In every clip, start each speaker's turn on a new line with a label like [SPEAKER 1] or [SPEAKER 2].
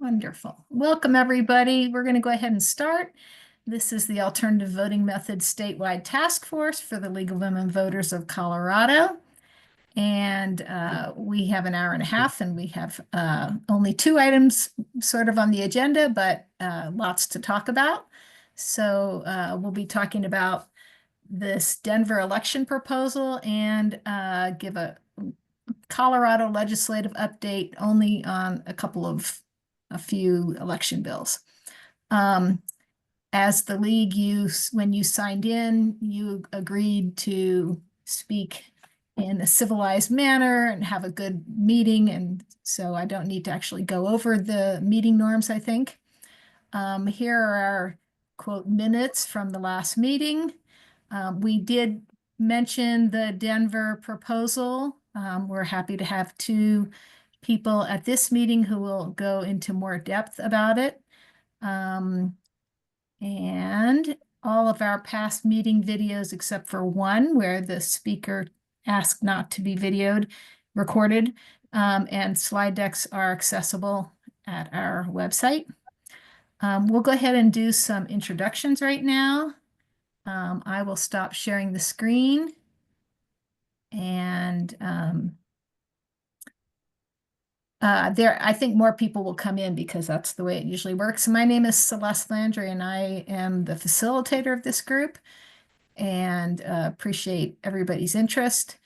[SPEAKER 1] Wonderful. Welcome, everybody. We're going to go ahead and start. This is the Alternative Voting Methods Statewide Task Force for the League of Women Voters of Colorado. And we have an hour and a half, and we have only 2 items sort of on the agenda, but lots to talk about. So we'll be talking about this Denver election proposal and give a Colorado legislative update only on a few election bills. As the league, when you signed in, you agreed to speak in a civilized manner and have a good meeting. And so I don't need to actually go over the meeting norms, I think. Here are our quote minutes from the last meeting. We did mention the Denver proposal. We're happy to have 2 people at this meeting who will go into more depth about it. And all of our past meeting videos, except for one where the speaker asked not to be recorded, and slide decks are accessible at our website. We'll go ahead and do some introductions right now. I will stop sharing the screen and I think more people will come in because that's the way it usually works. My name is Celeste Landry, and I am the facilitator of this group, and appreciate everybody's interest.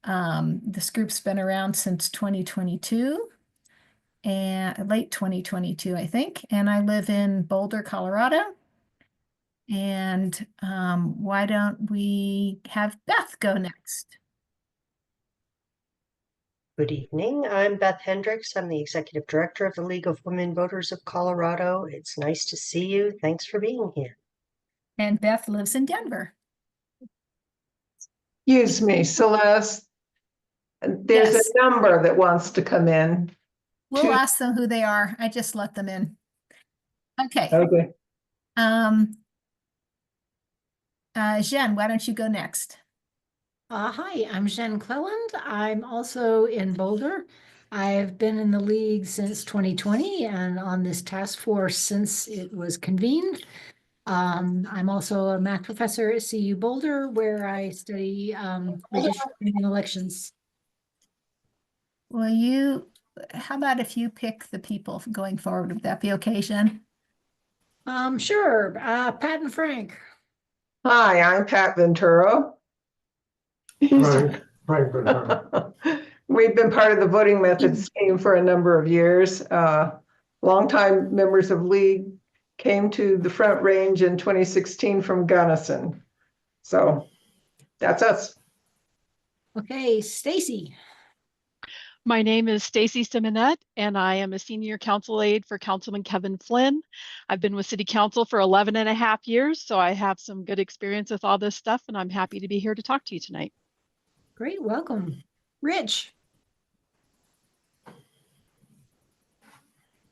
[SPEAKER 1] This group's been around since 2022, and late 2022, I think, and I live in Boulder, Colorado. And why don't we have Beth go next?
[SPEAKER 2] Good evening. I'm Beth Hendricks. I'm the Executive Director of the League of Women Voters of Colorado. It's nice to see you. Thanks for being here.
[SPEAKER 1] And Beth lives in Denver.
[SPEAKER 3] Excuse me, Celeste. There's
[SPEAKER 1] Yes.
[SPEAKER 3] a number that wants to come in.
[SPEAKER 1] We'll ask them who they are. I just let them in. Okay.
[SPEAKER 3] Okay.
[SPEAKER 1] Jen, why don't you go next?
[SPEAKER 4] Hi, I'm Jen Cleland. I'm also in Boulder. I've been in the league since 2020 and on this task force since it was convened. I'm also a math professor at CU Boulder, where I study redistricting and elections.
[SPEAKER 1] How about if you pick the people going forward? Would that be okay, Jen?
[SPEAKER 4] Sure. Pat and Frank.
[SPEAKER 3] Hi, I'm Pat Ventura.
[SPEAKER 5] Frank Ventura.
[SPEAKER 3] We've been part of the voting methods team for a number of years. Longtime members of League came to the Front Range in 2016 from Gunnison. So that's us.
[SPEAKER 4] Okay, Stacy.
[SPEAKER 6] My name is Stacy Simonette, and I am a senior council aide for Councilman Kevin Flynn. I've been with City Council for 11 and a half years, so I have some good experience with all this stuff, and I'm happy to be here to talk to you tonight.
[SPEAKER 4] Great, welcome. Rich.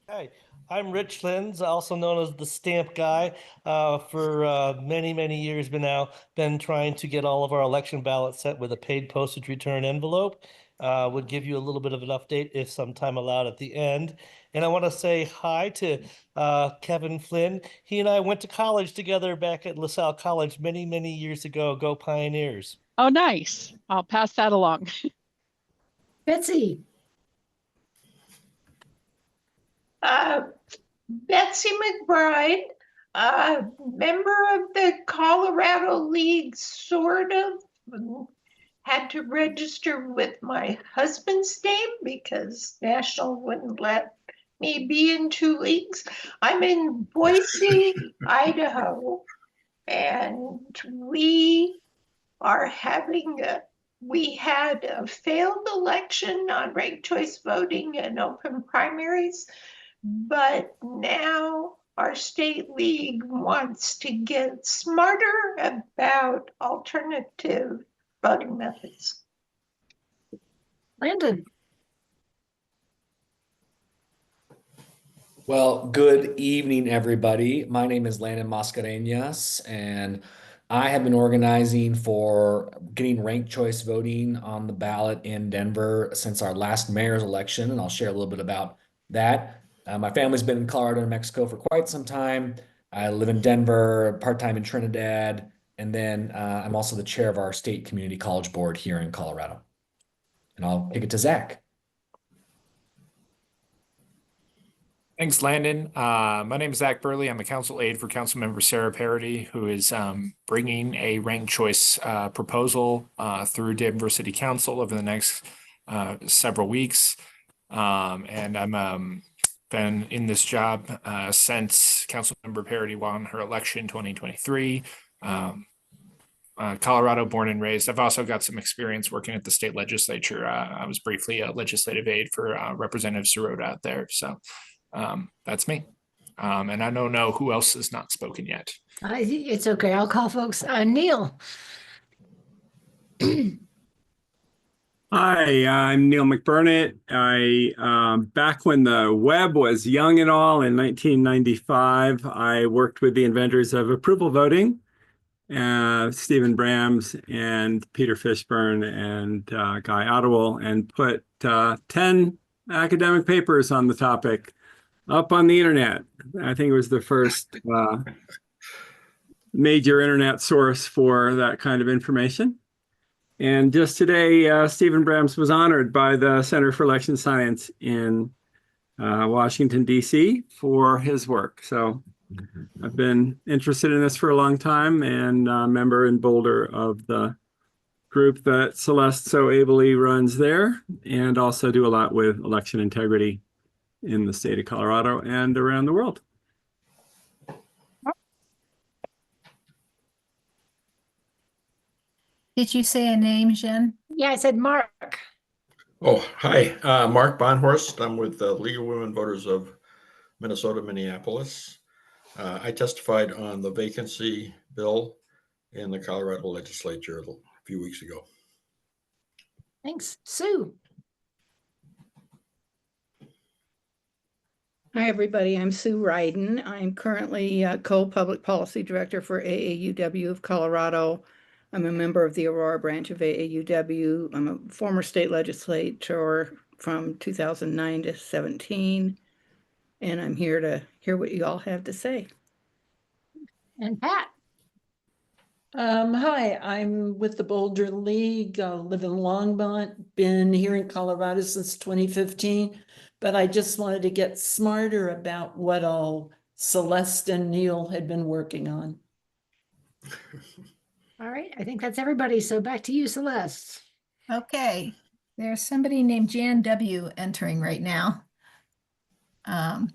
[SPEAKER 5] Hi, I'm Rich Lins, also known as the Stamp Guy. For many years been trying to get all of our election ballots sent with a paid postage return envelope. Would give you a little bit of an update if some time allowed at the end. And I want to say hi to Kevin Flynn. He and I went to college together back at LaSalle College many years ago. Go Pioneers.
[SPEAKER 6] Oh, nice. I'll pass that along.
[SPEAKER 4] Betsy.
[SPEAKER 7] Betsy McBride, member of the Colorado League, sort of. Had to register with my husband's name because National wouldn't let me be in 2 leagues. I'm in Boise, Idaho, and we had a failed election on ranked choice voting and open primaries, but now our state league wants to get smarter about alternative voting methods.
[SPEAKER 4] Landon.
[SPEAKER 8] Well, good evening, everybody. My name is Landon Mascareñas, and I have been organizing for getting ranked choice voting on the ballot in Denver since our last mayor's election, and I'll share a little bit about that. My family's been in Colorado and Mexico for quite some time. I live in Denver, part-time in Trinidad, and then I'm also the chair of our state community college board here in Colorado. And I'll kick it to Zach.
[SPEAKER 9] Thanks, Landon. My name is Zach Burley. I'm a council aide for Councilmember Sarah Parody, who is bringing a ranked choice proposal through Denver City Council over the next several weeks. And I'm been in this job since Councilmember Parody won her election in 2023. Colorado born and raised. I've also got some experience working at the state legislature. I was briefly a legislative aide for Representative Sirota out there. So that's me. And I don't know who else has not spoken yet.
[SPEAKER 4] It's okay. I'll call folks. Neil.
[SPEAKER 10] Hi, I'm Neil McBurnett. Back when the web was young and all in 1995, I worked with the inventors of approval voting, Stephen Brams and Peter Fishburne and Guy Ottawell, and put 10 academic papers on the topic up on the internet. I think it was the first major internet source for that kind of information. And just today, Stephen Brams was honored by the Center for Election Science in Washington, D.C. for his work. So I've been interested in this for a long time and a member in Boulder of the group that Celeste so ably runs there, and also do a lot with election integrity in the state of Colorado and around the world.
[SPEAKER 1] Did you say a name, Jen?
[SPEAKER 4] Yeah, I said Mark.
[SPEAKER 11] Oh, hi, Mark Bonhorst. I'm with the League of Women Voters of Minnesota, Minneapolis. I testified on the vacancy bill in the Colorado legislature a few weeks ago.
[SPEAKER 4] Thanks. Sue.
[SPEAKER 12] Hi, everybody. I'm Sue Ryden. I'm currently co-public policy director for AAUW of Colorado. I'm a member of the Aurora branch of AAUW. I'm a former state legislator from 2009 to 17, and I'm here to hear what you all have to say.
[SPEAKER 4] And Pat.
[SPEAKER 13] Hi, I'm with the Boulder League, live in Longmont, been here in Colorado since 2015, but I just wanted to get smarter about what all Celeste and Neil had been working on.
[SPEAKER 4] All right, I think that's everybody. So back to you, Celeste.
[SPEAKER 1] Okay, there's somebody named Jan W. entering right now. But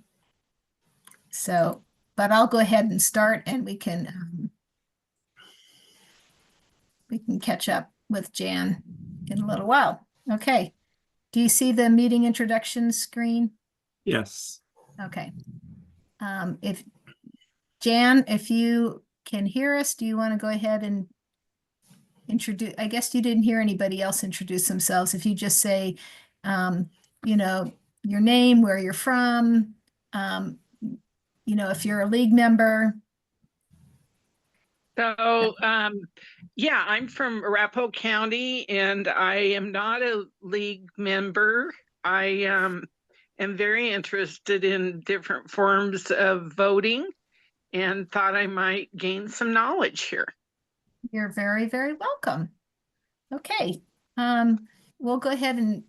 [SPEAKER 1] I'll go ahead and start, and we can catch up with Jan in a little while. Okay, do you see the meeting introduction screen?
[SPEAKER 10] Yes.
[SPEAKER 1] Okay. If Jan, if you can hear us, do you want to go ahead and introduce? I guess you didn't hear anybody else introduce themselves. If you just say, you know, your name, where you're from, you know, if you're a league member.
[SPEAKER 14] So, yeah, I'm from Arapahoe County, and I am not a league member. I am very interested in different forms of voting and thought I might gain some knowledge here.
[SPEAKER 1] You're very, very welcome. Okay, we'll go ahead and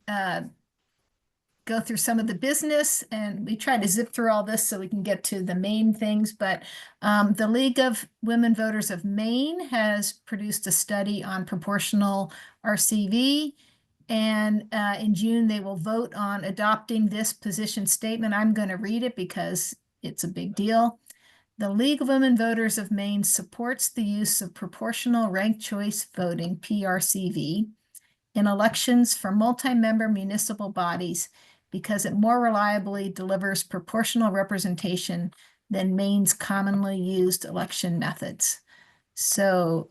[SPEAKER 1] go through some of the business, and we try to zip through all this so we can get to the main things. But the League of Women Voters of Maine has produced a study on proportional RCV, and in June they will vote on adopting this position statement. I'm going to read it because it's a big deal. The League of Women Voters of Maine supports the use of proportional ranked choice voting, PRCV, in elections for multi-member municipal bodies because it more reliably delivers proportional representation than Maine's commonly used election methods. So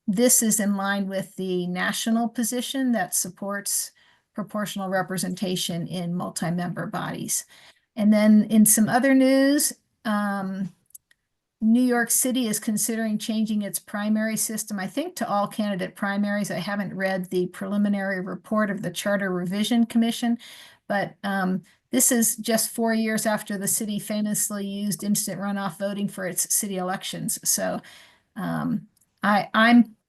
[SPEAKER 1] this is in line with the national position that supports proportional representation in multi-member bodies. And then in some other news, New York City is considering changing its primary system, I think, to all candidate primaries. I haven't read the preliminary report of the Charter Revision Commission, But this is just 4 years after the city famously used instant runoff voting for its city elections. So I'm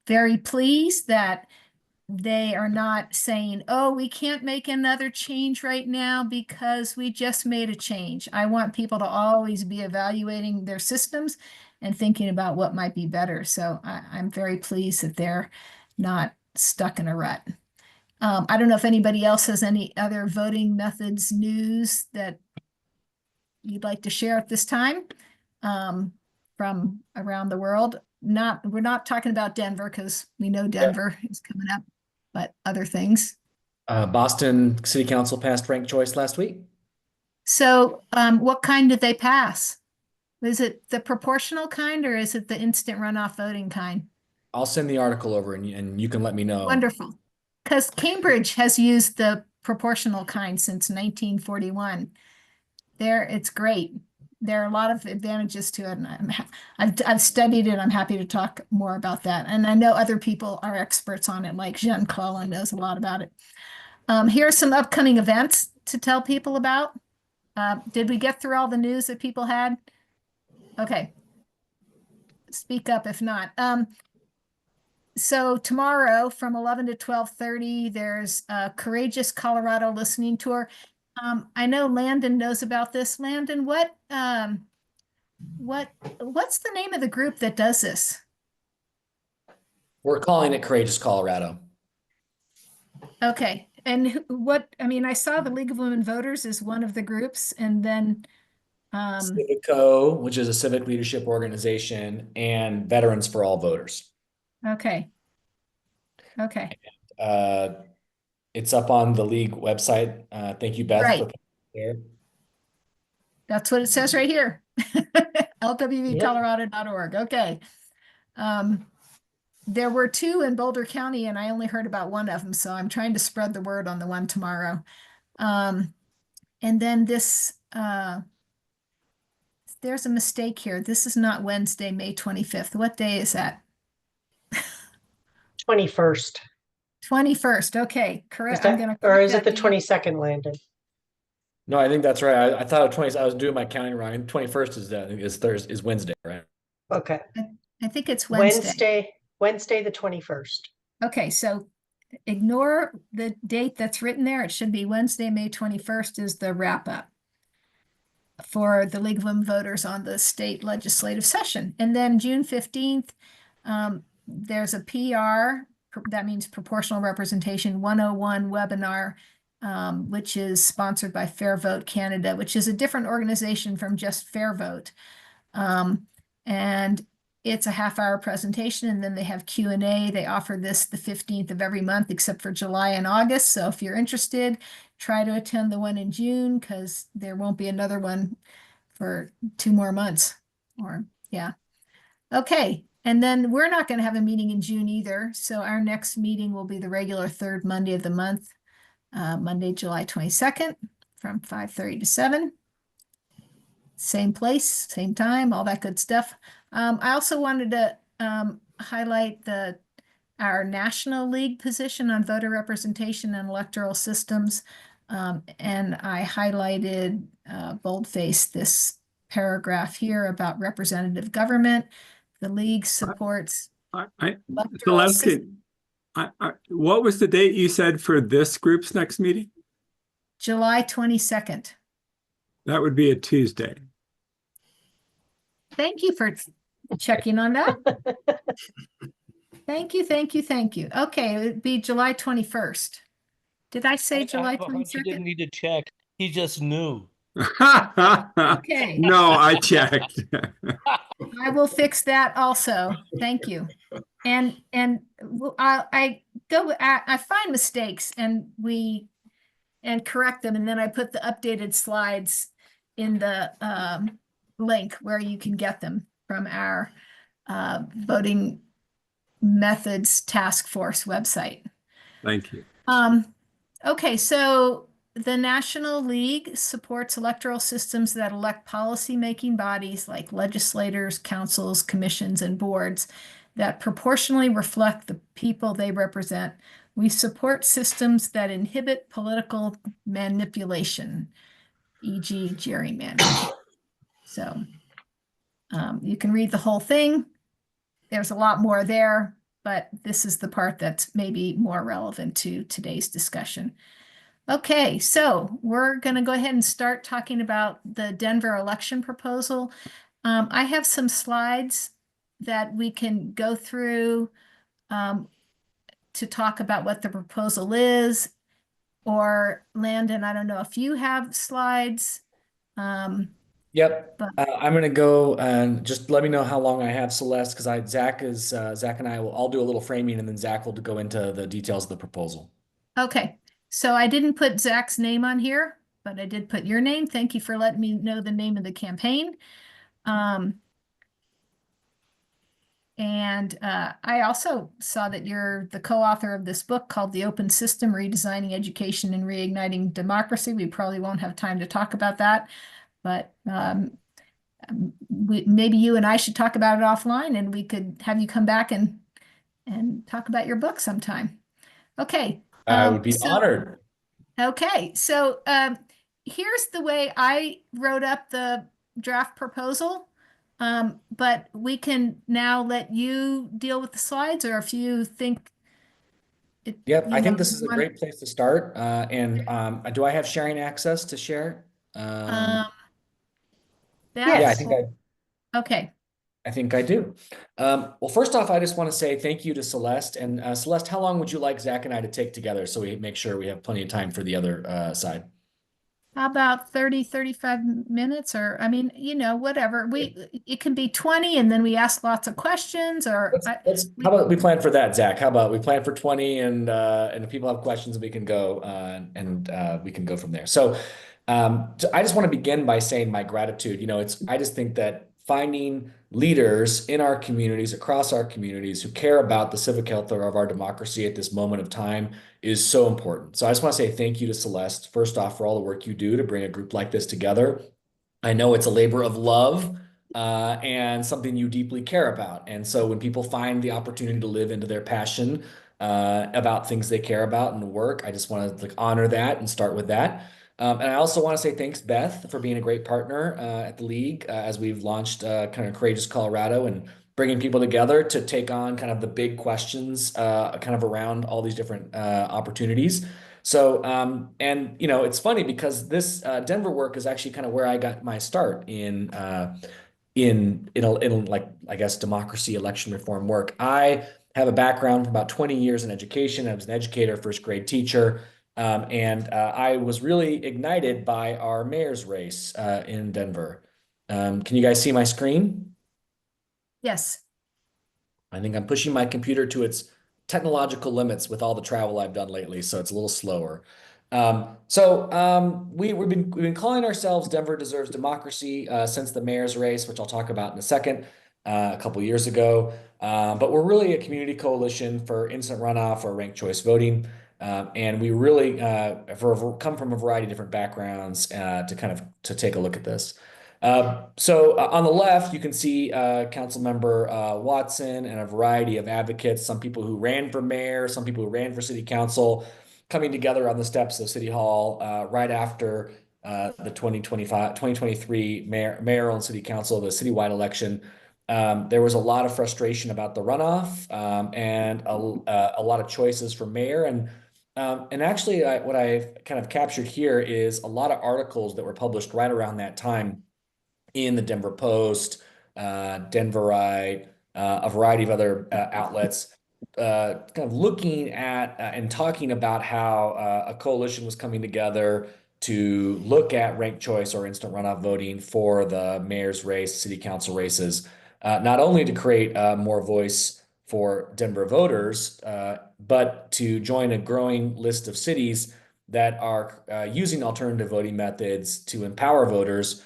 [SPEAKER 1] very pleased that they are not saying, oh, we can't make another change right now because we just made a change. I want people to always be evaluating their systems and thinking about what might be better. So I'm very pleased that they're not stuck in a rut. I don't know if anybody else has any other voting methods news that you'd like to share at this time from around the world. We're not talking about Denver because we know Denver is coming up, but other things.
[SPEAKER 8] Boston City Council passed ranked choice last week.
[SPEAKER 1] So what kind did they pass? Is it the proportional kind or is it the instant runoff voting kind?
[SPEAKER 8] I'll send the article over and you can let me know.
[SPEAKER 1] Wonderful. Because Cambridge has used the proportional kind since 1941. It's great. There are a lot of advantages to it, and I've studied it. I'm happy to talk more about that. And I know other people are experts on it, like Jen Clelland knows a lot about it. Here are some upcoming events to tell people about. Did we get through all the news that people had? Okay. Speak up if not. So tomorrow from 11 to 12:30, there's a Courageous Colorado listening tour. I know Landon knows about this. Landon, what's the name of the group that does this?
[SPEAKER 8] We're calling it Courageous Colorado.
[SPEAKER 1] Okay. And I saw the League of Women Voters is one of the groups, and then
[SPEAKER 8] Civico, which is a civic leadership organization, and Veterans for All Voters.
[SPEAKER 1] Okay. Okay.
[SPEAKER 8] It's up on the league website. Thank you, Beth.
[SPEAKER 1] Right.
[SPEAKER 8] For there.
[SPEAKER 1] That's what it says right here. lwvcolorado.org. Okay. There were 2 in Boulder County, and I only heard about one of them, so I'm trying to spread the word on the one tomorrow. And then this, there's a mistake here. This is not Wednesday, May 25th. What day is that?
[SPEAKER 2] 21st.
[SPEAKER 1] 21st. Okay, correct.
[SPEAKER 2] Is
[SPEAKER 1] I'm gonna
[SPEAKER 2] or is it
[SPEAKER 1] correct
[SPEAKER 2] the
[SPEAKER 1] that date.
[SPEAKER 2] 22nd, Landon?
[SPEAKER 8] No, I think that's right. I thought 20. I was doing my counting wrong. 21st is Thursday, is Wednesday, right?
[SPEAKER 2] Okay.
[SPEAKER 1] I think it's Wednesday.
[SPEAKER 2] Wednesday the 21st.
[SPEAKER 1] Okay, so ignore the date that's written there. It should be Wednesday, May 21st is the wrap up for the League of Women Voters on the state legislative session. And then June 15th, there's a PR, that means Proportional Representation 101 webinar, which is sponsored by Fair Vote Canada, which is a different organization from just Fair Vote. And it's a half-hour presentation, and then they have Q&A. They offer this the 15th of every month, except for July and August. So if you're interested, try to attend the one in June, because there won't be another one for 2 more months. Okay. And then we're not going to have a meeting in June either. So our next meeting will be the regular 3rd Monday of the month, Monday, July 22nd from 5:30 to 7. Same place, same time, all that good stuff. I also wanted to highlight our National League position on voter representation and electoral systems. And I highlighted boldface this paragraph here about representative government. The league supports
[SPEAKER 10] Celeste, what was the date you said for this group's next meeting?
[SPEAKER 1] July 22nd.
[SPEAKER 10] That would be a Tuesday.
[SPEAKER 1] Thank you for checking on that. Thank you. Okay, it would be July 21st. Did I say July 22nd?
[SPEAKER 5] You didn't need to check. He just knew.
[SPEAKER 1] Okay.
[SPEAKER 10] No, I checked.
[SPEAKER 1] I will fix that also. Thank you. And I find mistakes and correct them, and then I put the updated slides in the link where you can get them from our voting methods task force website.
[SPEAKER 10] Thank you.
[SPEAKER 1] Okay, so the National League supports electoral systems that elect policy-making bodies like legislators, councils, commissions, and boards that proportionally reflect the people they represent We support systems that inhibit political manipulation, e.g. gerrymandering. So you can read the whole thing. There's a lot more there, but this is the part that's maybe more relevant to today's discussion. Okay, so we're going to go ahead and start talking about the Denver election proposal. I have some slides that we can go through to talk about what the proposal is. Or Landon, I don't know if you have slides.
[SPEAKER 8] Yep.
[SPEAKER 1] But
[SPEAKER 8] I'm going to go and just let me know how long I have, Celeste, because Zach and I'll do a little framing, and then Zach will go into the details of the proposal.
[SPEAKER 1] Okay, so I didn't put Zach's name on here, but I did put your name. Thank you for letting me know the name of the campaign. And I also saw that you're the co-author of this book called The Open System, Redesigning Education and Reigniting Democracy. We probably won't have time to talk about that, but maybe you and I should talk about it offline, and we could have you come back and talk about your book sometime. Okay.
[SPEAKER 8] I would be honored.
[SPEAKER 1] Okay, so here's the way I wrote up the draft proposal. But we can now let you deal with the slides, or if you think
[SPEAKER 8] Yep, I think this is a great place to start. Do I have sharing access to share? Yeah,
[SPEAKER 1] Okay.
[SPEAKER 8] I think I do. Well, first off, I just want to say thank you to Celeste. And Celeste, how long would you like Zach and I to take together so we make sure we have plenty of time for the other side?
[SPEAKER 1] How about 30, 35 minutes, or I mean, whatever. It can be 20 and then we ask lots of questions, or
[SPEAKER 8] how about we plan for that, Zach? How about we plan for 20 and if people have questions, we can go and we can go from there. So I just want to begin by saying my gratitude. I just think that finding leaders in our communities, across our communities, who care about the civic health of our democracy at this moment of time is so important. So I just want to say thank you to Celeste, first off, for all the work you do to bring a group like this together. I know it's a labor of love and something you deeply care about. And so when people find the opportunity to live into their passion about things they care about and work, I just want to honor that and start with that. And I also want to say thanks, Beth, for being a great partner at the League as we've launched kind of Courageous Colorado and bringing people together to take on kind of the big questions kind of around all these different opportunities. So, and it's funny because this Denver work is actually kind of where I got my start in like, I guess, democracy, election reform work. I have a background for about 20 years in education. I was an educator, first grade teacher. And I was really ignited by our mayor's race in Denver. Can you guys see my screen?
[SPEAKER 1] Yes.
[SPEAKER 8] I think I'm pushing my computer to its technological limits with all the travel I've done lately, so it's a little slower. We've been calling ourselves Denver Deserves Democracy since the mayor's race, which I'll talk about in a second, a couple of years ago. But we're really a community coalition for instant runoff or ranked choice voting. And we really come from a variety of different backgrounds to take a look at this. On the left, you can see Councilmember Watson and a variety of advocates, some people who ran for mayor, some people who ran for city council, coming together on the steps of City Hall right after the 2023 mayoral and city council, the citywide election. There was a lot of frustration about the runoff and a lot of choices for mayor. And actually, what I've kind of captured here is a lot of articles that were published right around that time in the Denver Post, Denverite, a variety of other outlets, kind of looking at and talking about how a coalition was coming together to look at ranked choice or instant runoff voting for the mayor's race, city council races, not only to create more voice for Denver voters, but to join a growing list of cities that are using alternative voting methods to empower voters,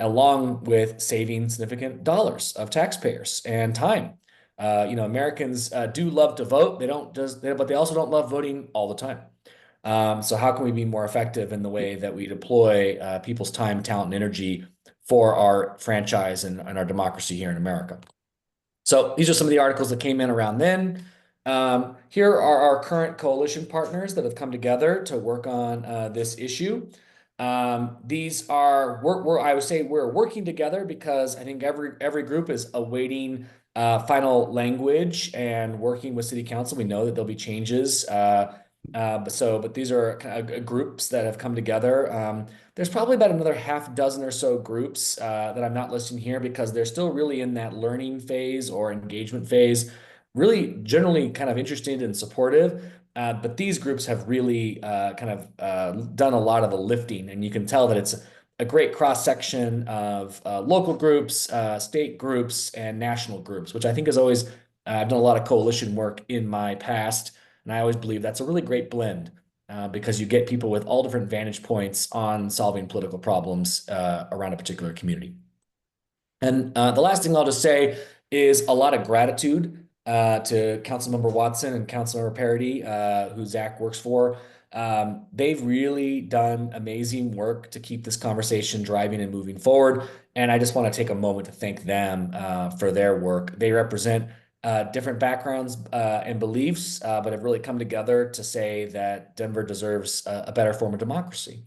[SPEAKER 8] along with saving significant dollars of taxpayers and time. Americans do love to vote. But they also don't love voting all the time. So how can we be more effective in the way that we deploy people's time, talent, and energy for our franchise and our democracy here in America? So these are some of the articles that came in around then. Here are our current coalition partners that have come together to work on this issue. These are I would say we're working together because I think every group is awaiting final language and working with City Council. We know that there'll be changes. But these are kind of groups that have come together. There's probably about another half dozen or so groups that I'm not listing here because they're still really in that learning phase or engagement phase, really generally kind of interested and supportive. But these groups have really kind of done a lot of the lifting, and you can tell that it's a great cross section of local groups, state groups, and national groups, which I think is always, I've done a lot of coalition work in my past. And I always believe that's a really great blend because you get people with all different vantage points on solving political problems around a particular community. And the last thing I'll just say is a lot of gratitude to Councilmember Watson and Councilmember Parody, who Zach works for. They've really done amazing work to keep this conversation driving and moving forward. And I just want to take a moment to thank them for their work. They represent different backgrounds and beliefs, but have really come together to say that Denver deserves a better form of democracy.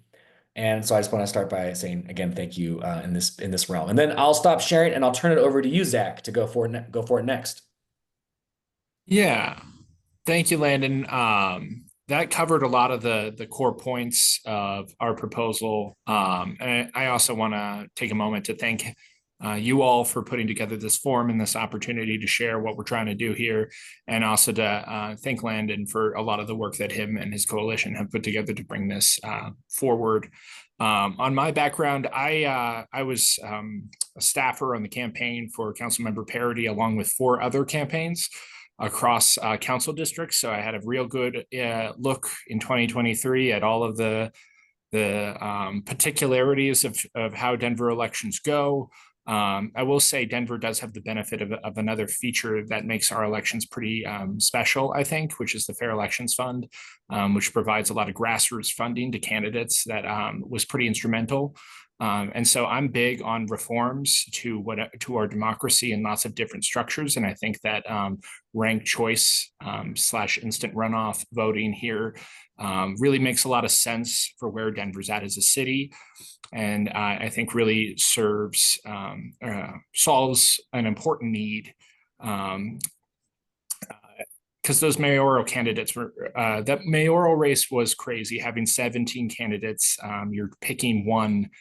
[SPEAKER 8] And so I just want to start by saying again, thank you in this realm. And then I'll stop sharing and I'll turn it over to you, Zach, to go for it next.
[SPEAKER 9] Yeah, thank you, Landon. That covered a lot of the core points of our proposal. And I also want to take a moment to thank you all for putting together this forum and this opportunity to share what we're trying to do here, and also to thank Landon for a lot of the work that him and his coalition have put together to bring this forward. On my background, I was a staffer on the campaign for Councilmember Parody, along with 4 other campaigns across council districts. So I had a real good look in 2023 at all of the particularities of how Denver elections go. I will say Denver does have the benefit of another feature that makes our elections pretty special, I think, which is the Fair Elections Fund, which provides a lot of grassroots funding to candidates that was pretty instrumental. And so I'm big on reforms to our democracy in lots of different structures. And I think that ranked choice / instant runoff voting here really makes a lot of sense for where Denver's at as a city. And I think really solves an important need because those mayoral candidates were, that mayoral race was crazy, having 17 candidates. You're picking one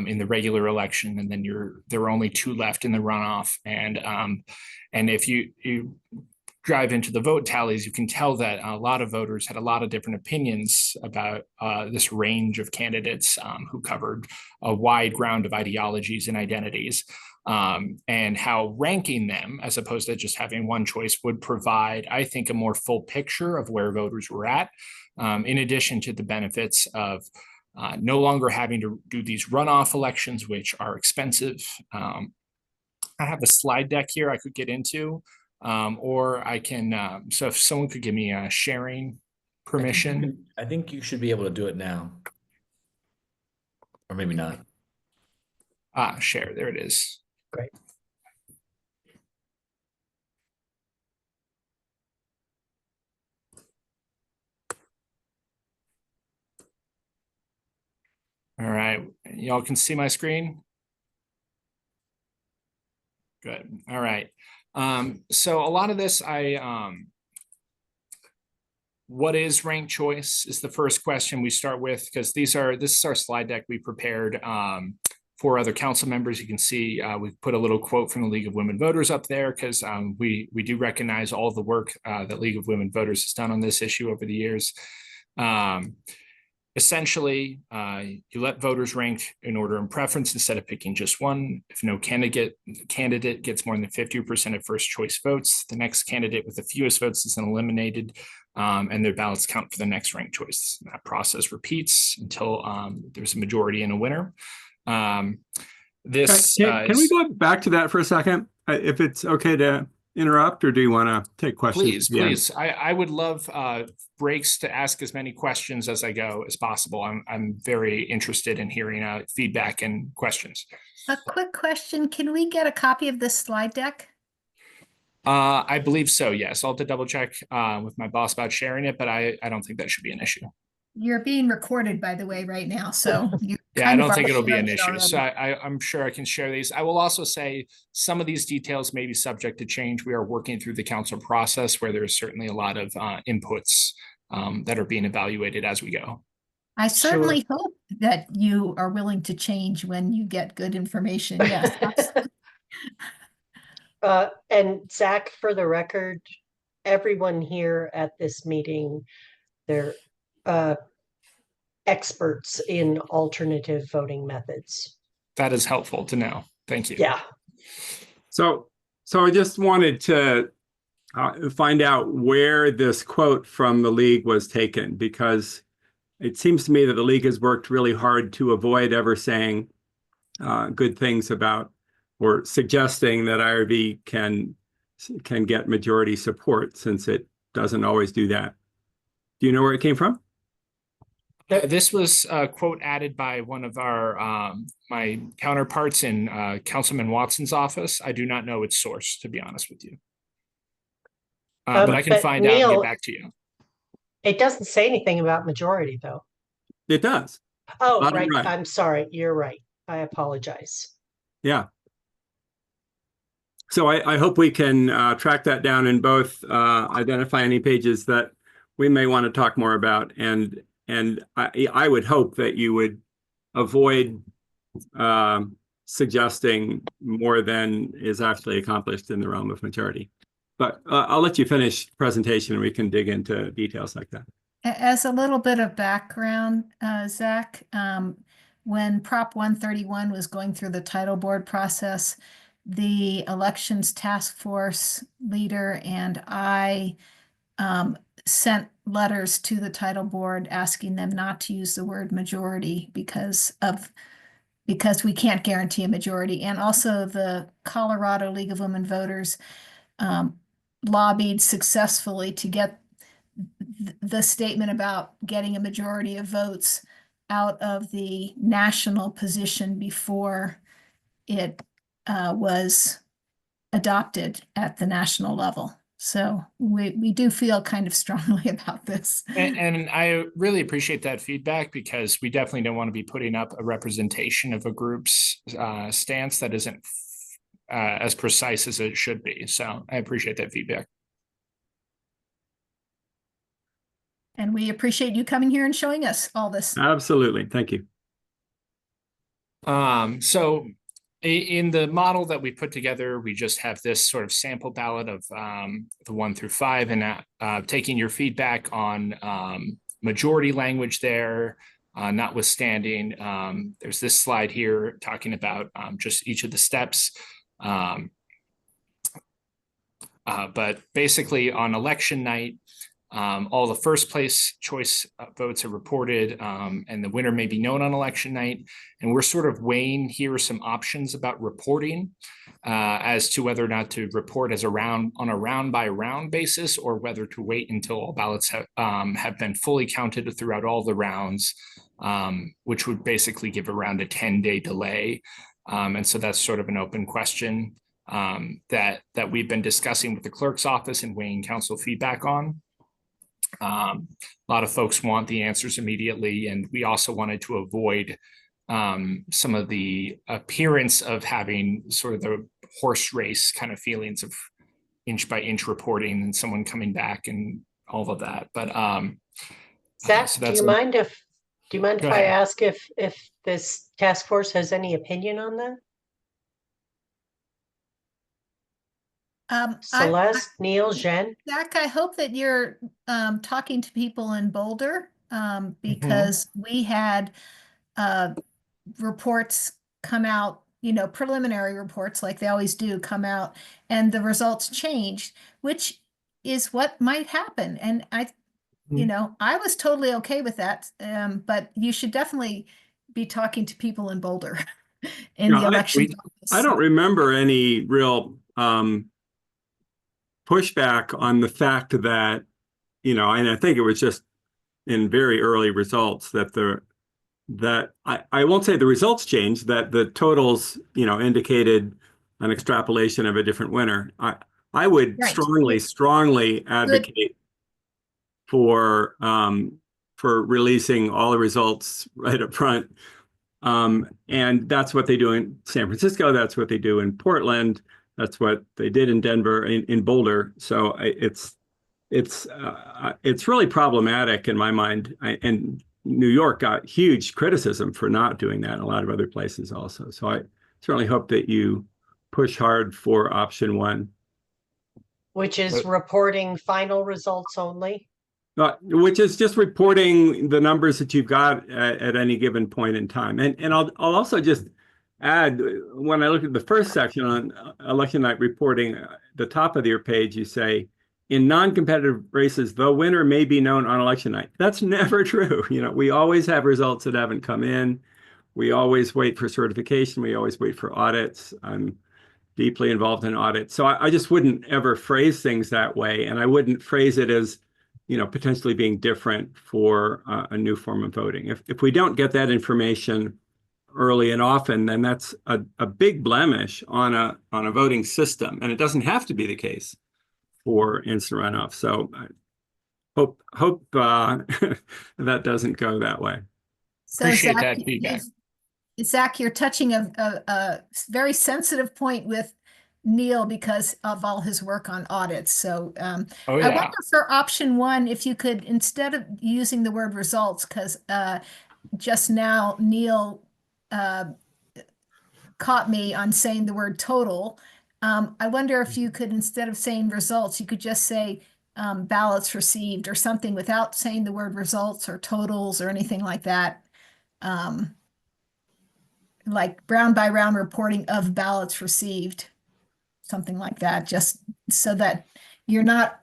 [SPEAKER 9] in the regular election, and then there were only 2 left in the runoff. And if you drive into the vote tallies, you can tell that a lot of voters had a lot of different opinions about this range of candidates who covered a wide ground of ideologies and identities, and how ranking them as opposed to just having one choice would provide, I think, a more full picture of where voters were at, in addition to the benefits of no longer having to do these runoff elections, which are expensive. I have a slide deck here I could get into. Or I can, so if someone could give me a sharing permission.
[SPEAKER 8] I think you should be able to do it now. Or maybe not.
[SPEAKER 9] Share, there it is.
[SPEAKER 2] Great.
[SPEAKER 9] All right, y'all can see my screen? Good, all right. So a lot of this, what is ranked choice is the first question we start with, because this is our slide deck we prepared for other council members. You can see we've put a little quote from the League of Women Voters up there because we do recognize all the work that League of Women Voters has done on this issue over the years. Essentially, you let voters rank in order and preference instead of picking just one. If no candidate gets more than 50% of first choice votes, the next candidate with the fewest votes is then eliminated, and their ballots count for the next ranked choice. That process repeats until there's a majority and a winner.
[SPEAKER 10] Can we go back to that for a second? If it's okay to interrupt, or do you want to take questions?
[SPEAKER 9] Please. I would love breaks to ask as many questions as I go as possible. I'm very interested in hearing feedback and questions.
[SPEAKER 1] A quick question. Can we get a copy of this slide deck?
[SPEAKER 9] I believe so, yes. I'll have to double check with my boss about sharing it, but I don't think that should be an issue.
[SPEAKER 1] You're being recorded, by the way, right now, so you
[SPEAKER 9] Yeah, I
[SPEAKER 1] kind of
[SPEAKER 9] don't think
[SPEAKER 1] are
[SPEAKER 9] it'll be an
[SPEAKER 1] sharing it
[SPEAKER 9] issue. So
[SPEAKER 1] already.
[SPEAKER 9] I'm sure I can share these. I will also say some of these details may be subject to change. We are working through the council process where there's certainly a lot of inputs that are being evaluated as we go.
[SPEAKER 1] I certainly hope that you are willing to change when you get good information. Yes, absolutely.
[SPEAKER 2] And Zach, for the record, everyone here at this meeting, they're experts in alternative voting methods.
[SPEAKER 9] That is helpful to know. Thank you.
[SPEAKER 2] Yeah.
[SPEAKER 10] So I just wanted to find out where this quote from the league was taken, because it seems to me that the league has worked really hard to avoid ever saying good things about or suggesting that IRV can get majority support, since it doesn't always do that. Do you know where it came from?
[SPEAKER 9] This was a quote added by one of our my counterparts in Councilman Watson's office. I do not know its source, to be honest with you. But I can find out and get back to you.
[SPEAKER 2] It doesn't say anything about majority, though.
[SPEAKER 10] It does.
[SPEAKER 2] Oh,
[SPEAKER 10] Bottom
[SPEAKER 2] right.
[SPEAKER 10] right.
[SPEAKER 2] I'm sorry. You're right. I apologize.
[SPEAKER 10] Yeah. So I hope we can track that down and both identify any pages that we may want to talk more about. And I would hope that you would avoid suggesting more than is actually accomplished in the realm of majority. But I'll let you finish the presentation and we can dig into details like that.
[SPEAKER 1] As a little bit of background, Zach, when Prop 131 was going through the title board process, the elections task force leader and I sent letters to the title board asking them not to use the word majority because we can't guarantee a majority. And also the Colorado League of Women Voters lobbied successfully to get the statement about getting a majority of votes out of the national position before it was adopted at the national level. So we do feel kind of strongly about this.
[SPEAKER 9] And I really appreciate that feedback, because we definitely don't want to be putting up a representation of a group's stance that isn't as precise as it should be. So I appreciate that feedback.
[SPEAKER 1] And we appreciate you coming here and showing us all this.
[SPEAKER 10] Absolutely. Thank you.
[SPEAKER 9] So in the model that we put together, we just have this sort of sample ballot of the 1 through 5, and taking your feedback on majority language there, notwithstanding. There's this slide here talking about just each of the steps. But basically on election night, all the first place choice votes are reported, and the winner may be known on election night. And we're sort of weighing here some options about reporting as to whether or not to report as on a round by round basis, or whether to wait until all ballots have been fully counted throughout all the rounds, which would basically give around a 10-day delay. And so that's sort of an open question that we've been discussing with the clerk's office and weighing council feedback on. A lot of folks want the answers immediately, and we also wanted to avoid some of the appearance of having sort of the horse race kind of feelings of inch by inch reporting and someone coming back and all of that. But
[SPEAKER 2] Zach,
[SPEAKER 9] so
[SPEAKER 2] do you mind if
[SPEAKER 9] Go
[SPEAKER 2] I
[SPEAKER 9] ahead.
[SPEAKER 2] ask if this task force has any opinion on that? Celeste, Neil, Jen?
[SPEAKER 1] Zach, I hope that you're talking to people in Boulder because we had reports come out, preliminary reports like they always do come out, and the results changed, which is what might happen. And I was totally okay with that, but you should definitely be talking to people in Boulder in the election.
[SPEAKER 10] I don't remember any real pushback on the fact that, and I think it was just in very early results that I won't say the results changed, that the totals, indicated an extrapolation of a different winner. I would
[SPEAKER 1] Right.
[SPEAKER 10] strongly advocate for releasing all the results right up front. And that's what they do in San Francisco. That's what they do in Portland. That's what they did in Denver, in Boulder. So it's really problematic in my mind. And New York got huge criticism for not doing that, and a lot of other places also. So I certainly hope that you push hard for option one.
[SPEAKER 2] Which is reporting final results only.
[SPEAKER 10] Which is just reporting the numbers that you've got at any given point in time. And I'll also just add, when I look at the first section on election night reporting, the top of your page, you say, in non-competitive races, the winner may be known on election night. That's never true. You know, we always have results that haven't come in. We always wait for certification. We always wait for audits. I'm deeply involved in audits. So I just wouldn't ever phrase things that way. And I wouldn't phrase it as, you know, potentially being different for a new form of voting. If we don't get that information early and often, then that's a big blemish on a voting system. And it doesn't have to be the case for instant runoff. So I hope that doesn't go that way.
[SPEAKER 1] So
[SPEAKER 9] Appreciate
[SPEAKER 1] Zach,
[SPEAKER 9] that feedback.
[SPEAKER 1] Zach, you're touching a very sensitive point with Neil because of all his work on audits. So
[SPEAKER 9] Oh,
[SPEAKER 1] I
[SPEAKER 9] yeah.
[SPEAKER 1] wonder for option one, if you could, instead of using the word results, because just now Neil caught me on saying the word total. I wonder if you could, instead of saying results, you could just say ballots received or something without saying the word results or totals or anything like that. Like round by round reporting of ballots received, something like that, just so that you're not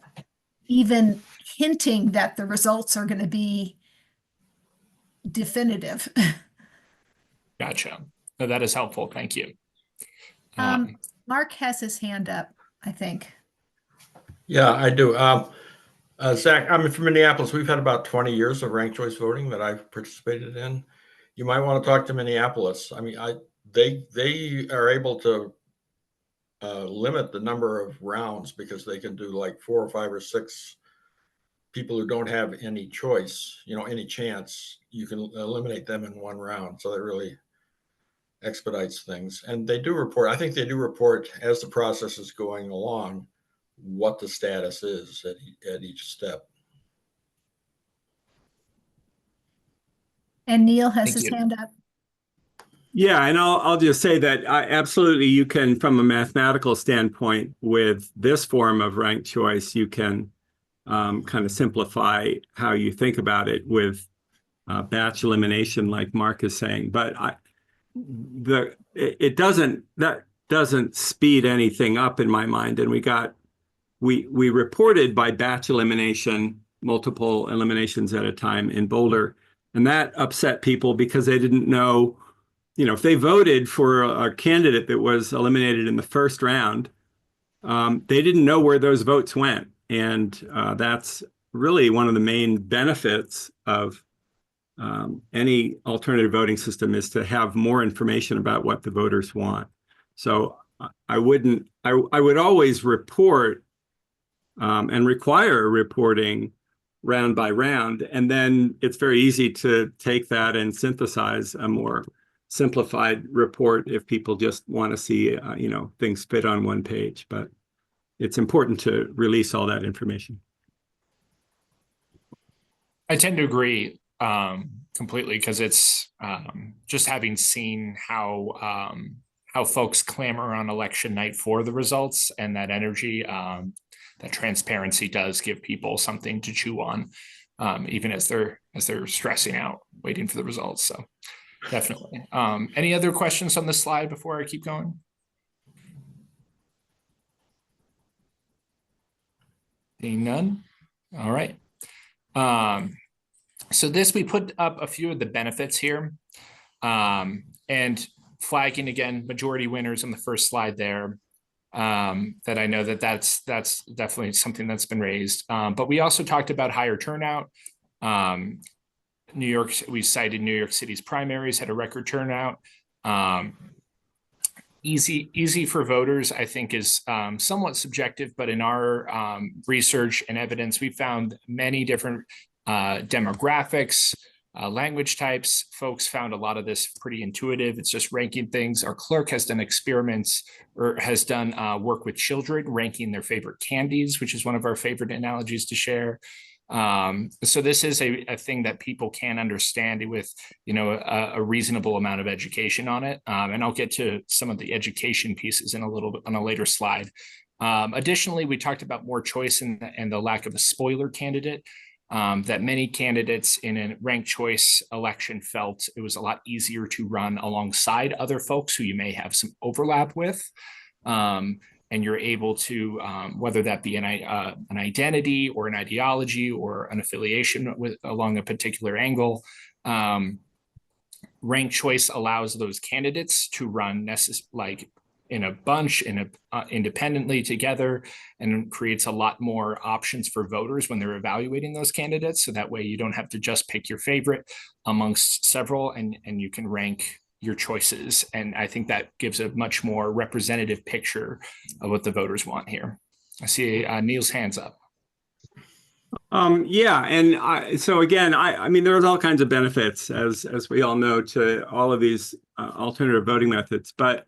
[SPEAKER 1] even hinting that the results are going to be definitive.
[SPEAKER 9] Gotcha. No, that is helpful. Thank you.
[SPEAKER 1] Mark has his hand up, I think.
[SPEAKER 11] Yeah, I do. Zach, I'm from Minneapolis. We've had about 20 years of ranked choice voting that I've participated in. You might want to talk to Minneapolis. I mean, they are able to limit the number of rounds because they can do like 4 or 5 or 6 people who don't have any choice, you know, any chance. You can eliminate them in one round. So that really expedites things. And they do report, I think they do report as the process is going along, what the status is at each step.
[SPEAKER 1] And Neil has
[SPEAKER 9] Thank
[SPEAKER 1] his
[SPEAKER 9] you.
[SPEAKER 1] hand up.
[SPEAKER 10] Yeah, and I'll just say that absolutely you can, from a mathematical standpoint, with this form of ranked choice, you can kind of simplify how you think about it with batch elimination, like Mark is saying. But that doesn't speed anything up in my mind. And we reported by batch elimination, multiple eliminations at a time in Boulder, and that upset people because they didn't know, you know, if they voted for a candidate that was eliminated in the first round, they didn't know where those votes went. And that's really one of the main benefits of any alternative voting system, is to have more information about what the voters want. So I would always report and require reporting round by round. And then it's very easy to take that and synthesize a more simplified report if people just want to see, you know, things fit on one page. But it's important to release all that information.
[SPEAKER 9] I tend to agree completely, because it's just having seen how folks clamor on election night for the results, and that energy, that transparency does give people something to chew on, even as they're stressing out waiting for the results. So definitely. Any other questions on this slide before I keep going? Seeing none. All right. So this, we put up a few of the benefits here, and flagging again majority winners on the first slide there. That I know that's definitely something that's been raised. But we also talked about higher turnout. New York, we cited New York City's primaries had a record turnout. easy for voters, I think, is somewhat subjective, but in our research and evidence, we found many different demographics, language types. Folks found a lot of this pretty intuitive. It's just ranking things. Our clerk has done experiments or has done work with children, ranking their favorite candies, which is one of our favorite analogies to share. So this is a thing that people can understand with, a reasonable amount of education on it. And I'll get to some of the education pieces in a little bit on a later slide. Additionally, we talked about more choice and the lack of a spoiler candidate. That many candidates in a ranked choice election felt it was a lot easier to run alongside other folks who you may have some overlap with. And you're able to, whether that be an identity or an ideology or an affiliation along a particular angle, ranked choice allows those candidates to run in a bunch, independently together, and creates a lot more options for voters when they're evaluating those candidates. So that way you don't have to just pick your favorite amongst several, and you can rank your choices. And I think that gives a much more representative picture of what the voters want here. I see Neil's hands up.
[SPEAKER 10] Yeah, and so again, I mean, there's all kinds of benefits, as we all know, to all of these alternative voting methods. But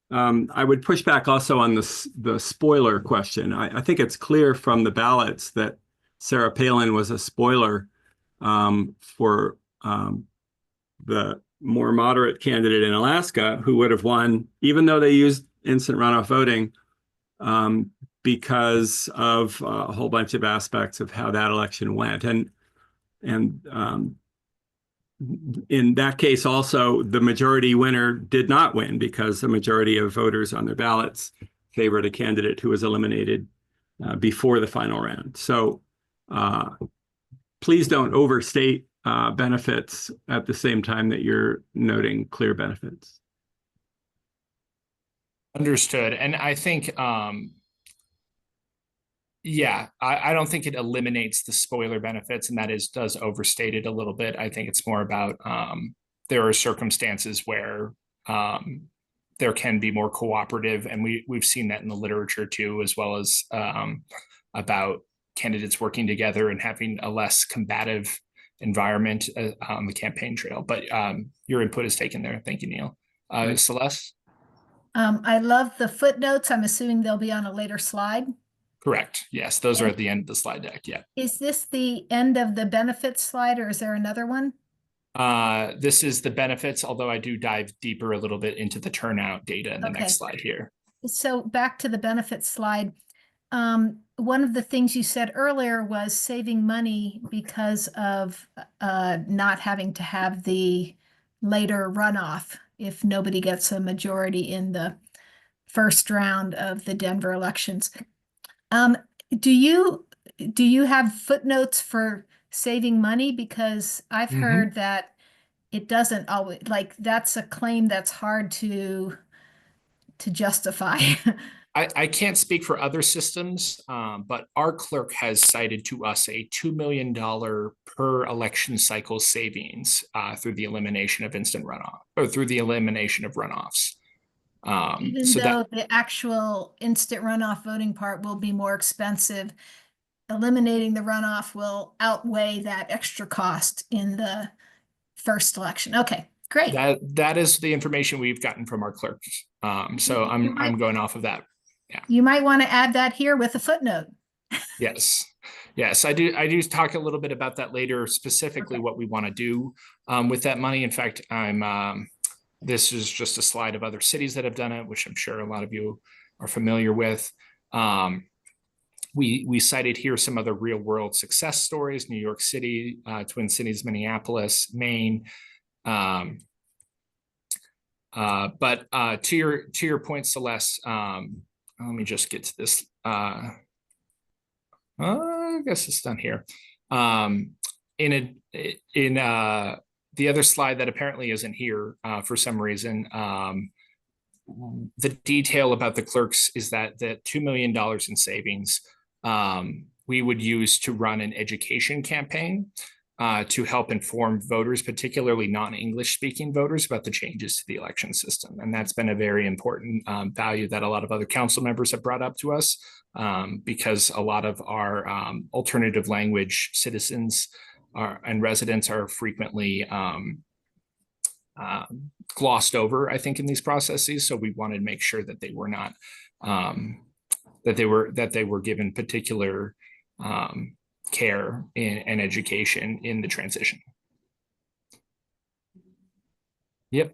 [SPEAKER 10] I would push back also on the spoiler question. I think it's clear from the ballots that Sarah Palin was a spoiler for the more moderate candidate in Alaska, who would have won, even though they used instant runoff voting, because of a whole bunch of aspects of how that election went. And in that case, also, the majority winner did not win because the majority of voters on their ballots favored a candidate who was eliminated before the final round. So please don't overstate benefits at the same time that you're noting clear benefits.
[SPEAKER 9] Understood. And I think, yeah, I don't think it eliminates the spoiler benefits, and that does overstate it a little bit. I think it's more about there are circumstances where there can be more cooperative, and we've seen that in the literature too, as well as about candidates working together and having a less combative environment on the campaign trail. But your input is taken there. Thank you, Neil. Celeste?
[SPEAKER 1] I love the footnotes. I'm assuming they'll be on a later slide.
[SPEAKER 9] Correct. Yes, those are at the end of the slide deck. Yeah.
[SPEAKER 1] Is this the end of the benefits slide, or is there another one?
[SPEAKER 9] This is the benefits, although I do dive deeper a little bit into the turnout data in the next slide here.
[SPEAKER 1] So back to the benefits slide. One of the things you said earlier was saving money because of not having to have the later runoff if nobody gets a majority in the first round of the Denver elections. Do you have footnotes for saving money? Because I've heard that it doesn't always, like, that's a claim that's hard to justify.
[SPEAKER 9] I can't speak for other systems, but our clerk has cited to us a $2 million per election cycle savings through the elimination of instant runoff, or through the elimination of runoffs.
[SPEAKER 1] Even
[SPEAKER 9] so
[SPEAKER 1] though the actual instant runoff voting part will be more expensive, eliminating the runoff will outweigh that extra cost in the first election. Okay, great.
[SPEAKER 9] That is the information we've gotten from our clerks. So I'm going off of that. Yeah.
[SPEAKER 1] You might want to add that here with a footnote.
[SPEAKER 9] Yes. Yes, I do talk a little bit about that later, specifically what we want to do with that money. In fact, this is just a slide of other cities that have done it, which I'm sure a lot of you are familiar with. We cited here some other real world success stories: New York City, Twin Cities, Minneapolis, Maine. But to your point, Celeste, let me just get to this. I guess it's done here. In the other slide that apparently isn't here for some reason, the detail about the clerks is that the $2 million in savings we would use to run an education campaign. to help inform voters, particularly non-English speaking voters, about the changes to the election system. And that's been a very important value that a lot of other council members have brought up to us, because a lot of our alternative language citizens and residents are frequently glossed over, I think, in these processes. So we wanted to make sure that they were not, that they were given particular care and education in the transition. Yep.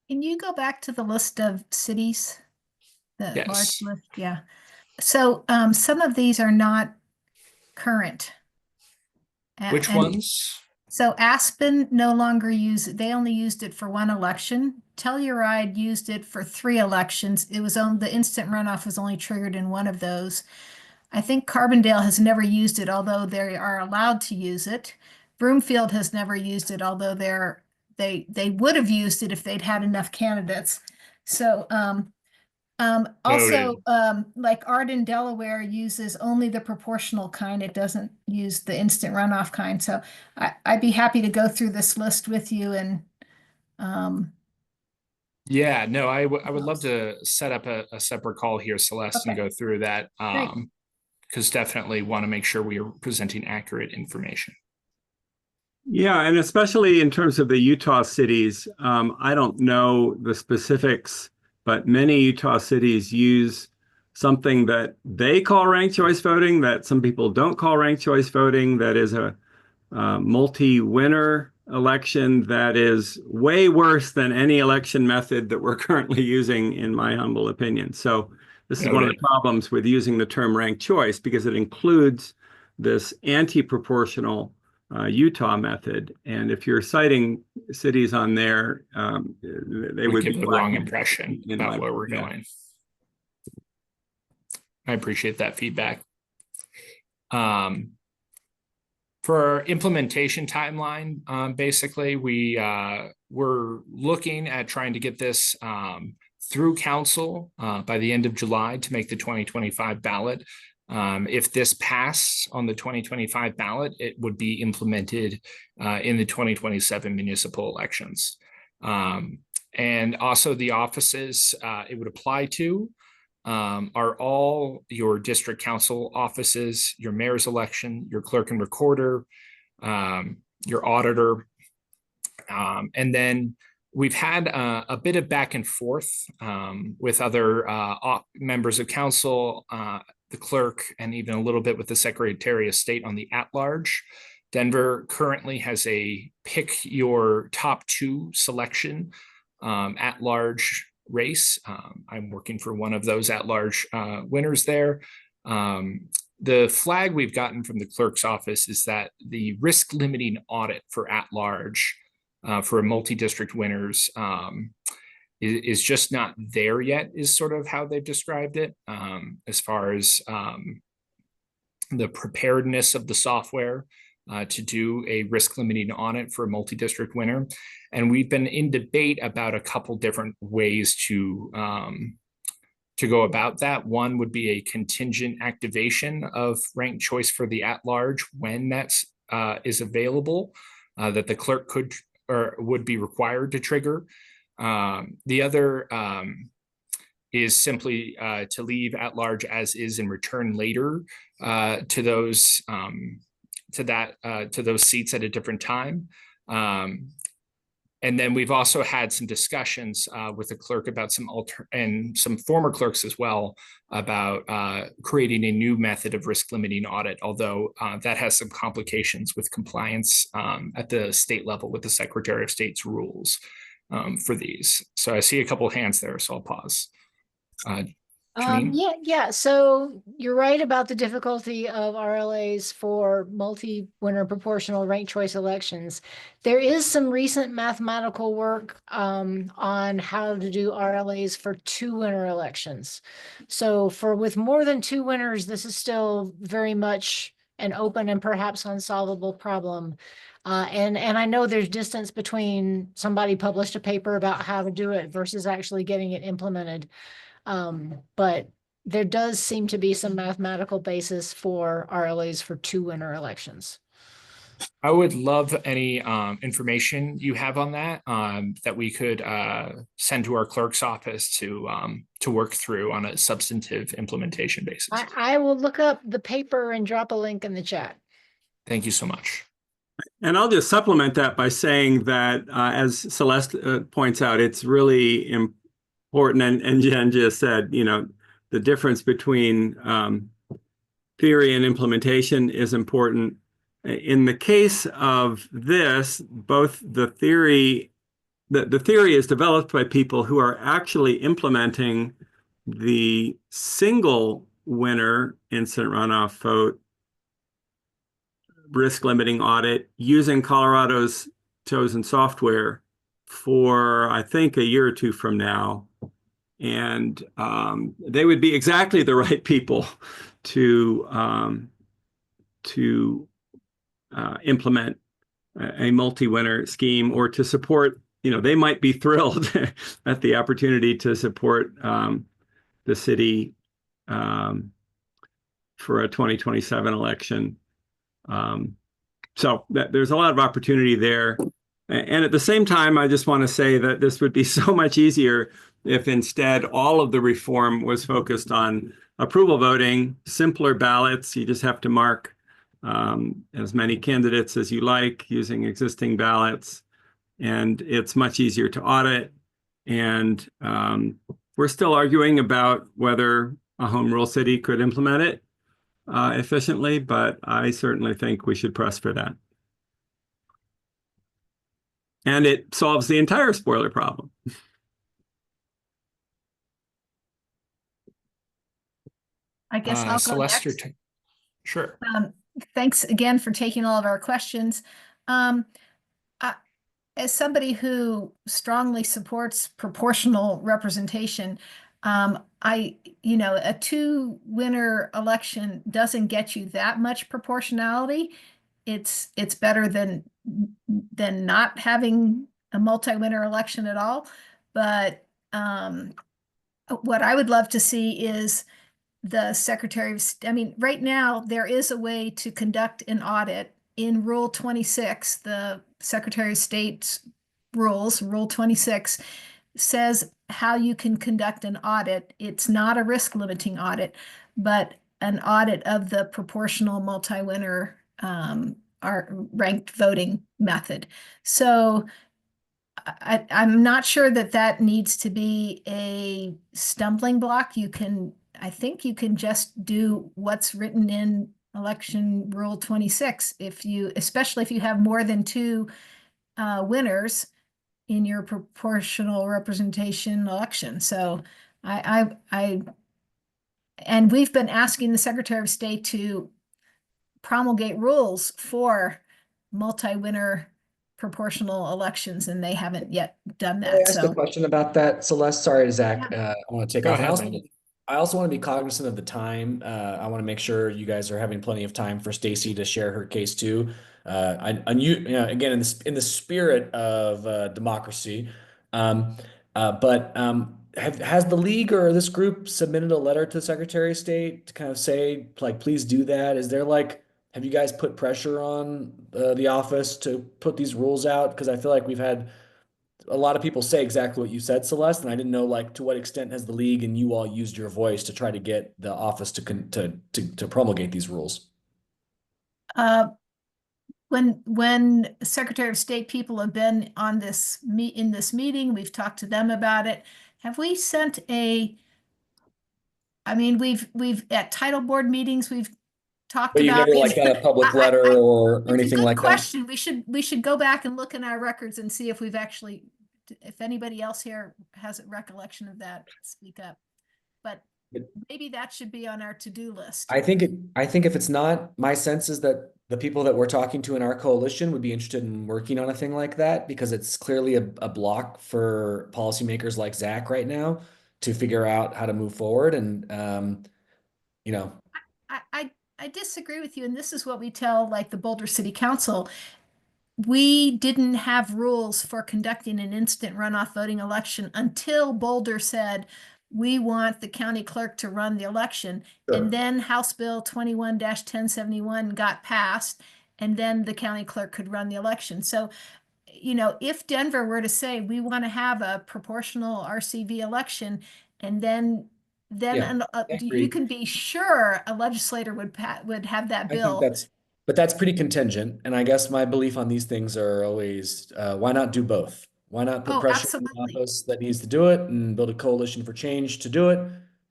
[SPEAKER 1] Can you go back to the list of cities? The
[SPEAKER 9] Yes.
[SPEAKER 1] large list, yeah. So some of these are not current.
[SPEAKER 9] Which
[SPEAKER 1] And
[SPEAKER 9] ones?
[SPEAKER 1] so Aspen no longer they only used it for one election. Telluride used it for 3 elections. It was on the instant runoff was only triggered in one of those. I think Carbondale has never used it, although they are allowed to use it. Broomfield has never used it, although they would have used it if they'd had enough candidates. So also like Arden, Delaware uses only the proportional kind. It doesn't use the instant runoff kind. So I'd be happy to go through this list with you and
[SPEAKER 9] Yeah, no, I would love to set up a separate call here, Celeste, and
[SPEAKER 1] Okay.
[SPEAKER 9] go through that.
[SPEAKER 1] Great.
[SPEAKER 9] Because definitely want to make sure we are presenting accurate information.
[SPEAKER 10] Yeah, and especially in terms of the Utah cities, I don't know the specifics, but many Utah cities use something that they call ranked choice voting, that some people don't call ranked choice voting, that is a multi-winner election that is way worse than any election method that we're currently using, in my humble opinion. So this is one of the problems with using the term ranked choice, because it includes this anti-proportional Utah method. And if you're citing cities on there, they would
[SPEAKER 9] give
[SPEAKER 10] be
[SPEAKER 9] the wrong impression about where we're
[SPEAKER 10] yeah.
[SPEAKER 9] going. I appreciate that feedback. For our implementation timeline, basically, we're looking at trying to get this through council by the end of July to make the 2025 ballot. If this passed on the 2025 ballot, it would be implemented in the 2027 municipal elections. And also the offices it would apply to are all your district council offices, your mayor's election, your clerk and recorder, your auditor. And then we've had a bit of back and forth with other members of council, the clerk, and even a little bit with the Secretary of State on the at-large. Denver currently has a pick your top 2 selection at-large race. I'm working for one of those at-large winners there. The flag we've gotten from the clerk's office is that the risk limiting audit for at-large for multi-district winners is just not there yet, is sort of how they've described it, as far as the preparedness of the software to do a risk limiting audit for a multi-district winner. And we've been in debate about a couple different ways to go about that. One would be a contingent activation of ranked choice for the at-large when that's is available, that the clerk could or would be required to trigger. The other is simply to leave at large as is and return later to those seats at a different time. And then we've also had some discussions with the clerk about and some former clerks as well about creating a new method of risk limiting audit, although that has some complications with compliance at the state level with the Secretary of State's rules for these. So I see a couple of hands there, so I'll pause.
[SPEAKER 4] Yeah. So you're right about the difficulty of RLAs for multi-winner proportional ranked choice elections. There is some recent mathematical work on how to do RLAs for 2-winner elections. So with more than 2 winners, this is still very much an open and perhaps unsolvable problem. And I know there's distance between somebody published a paper about how to do it versus actually getting it implemented. But there does seem to be some mathematical basis for RLAs for 2-winner elections.
[SPEAKER 9] I would love any information you have on that that we could send to our clerk's office to work through on a substantive implementation basis.
[SPEAKER 4] I will look up the paper and drop a link in the chat.
[SPEAKER 9] Thank you so much.
[SPEAKER 10] And I'll just supplement that by saying that, as Celeste points out, it's really important, and Jen just said, you know, the difference between theory and implementation is important. In the case of this, both the theory is developed by people who are actually implementing the single winner incident runoff vote risk limiting audit using Colorado's chosen software for, I think, a year or two from now. And they would be exactly the right people to implement a multi-winner scheme, or to support, you know, they might be thrilled at the opportunity to support the city for a 2027 election. So there's a lot of opportunity there. And at the same time, I just want to say that this would be so much easier if instead all of the reform was focused on approval voting, simpler ballots. You just have to mark as many candidates as you like using existing ballots. And it's much easier to audit. And we're still arguing about whether a home rule city could implement it efficiently, but I certainly think we should press for that. And it solves the entire spoiler problem.
[SPEAKER 1] I guess I'll go
[SPEAKER 9] Celeste,
[SPEAKER 1] next.
[SPEAKER 9] Sure.
[SPEAKER 1] Thanks again for taking all of our questions. As somebody who strongly supports proportional representation, you know, a two-winner election doesn't get you that much proportionality. It's better than not having a multi-winner election at all. But what I would love to see is the Secretary of State. I mean, right now there is a way to conduct an audit in Rule 26. The Secretary of State's rules, Rule 26, says how you can conduct an audit. It's not a risk limiting audit, but an audit of the proportional multi-winner ranked voting method. So I'm not sure that needs to be a stumbling block. I think you can just do what's written in election Rule 26 especially if you have more than two winners in your proportional representation election. So and we've been asking the Secretary of State to promulgate rules for multi-winner proportional elections, and they haven't yet done that.
[SPEAKER 8] Can I ask a question about that, Celeste? Sorry, Zach. I want to take
[SPEAKER 9] Go
[SPEAKER 8] off.
[SPEAKER 9] ahead,
[SPEAKER 8] I also want to be cognizant of the time. I want to make sure you guys are having plenty of time for Stacy to share her case too. You know, again, in the spirit of democracy, has the league or this group submitted a letter to the Secretary of State to kind of say, like, please do that? Is there have you guys put pressure on the office to put these rules out? Because I feel like we've had a lot of people say exactly what you said, Celeste, and I didn't know to what extent has the league and you all used your voice to try to get the office to promulgate these rules.
[SPEAKER 1] When Secretary of State people have been on in this meeting, we've talked to them about it. Have we sent I mean, we've at title board meetings, we've talked
[SPEAKER 8] But you
[SPEAKER 1] about
[SPEAKER 8] never got a public letter or anything like that?
[SPEAKER 1] Question. We should go back and look in our records and see if if anybody else here has a recollection of that, speak up. But maybe that should be on our to-do list.
[SPEAKER 8] I think if it's not, my sense is that the people that we're talking to in our coalition would be interested in working on a thing like that, because it's clearly a block for policymakers like Zach right now to figure out how to move forward. And, you know,
[SPEAKER 1] I disagree with you. And this is what we tell the Boulder City Council. We didn't have rules for conducting an instant runoff voting election until Boulder said, we want the county clerk to run the election. Sure. And then House Bill 21-1071 got passed. and then the county clerk could run the election. So, you know, if Denver were to say, we want to have a proportional RCV election, and then
[SPEAKER 8] Yeah, I
[SPEAKER 1] you
[SPEAKER 8] agree.
[SPEAKER 1] can be sure a legislator would have that
[SPEAKER 8] I think
[SPEAKER 1] bill.
[SPEAKER 8] but that's pretty contingent. And I guess my belief on these things are always, why not do both? Why not put
[SPEAKER 1] Oh,
[SPEAKER 8] pressure on the
[SPEAKER 1] absolutely.
[SPEAKER 8] office that needs to do it and build a coalition for change to do it?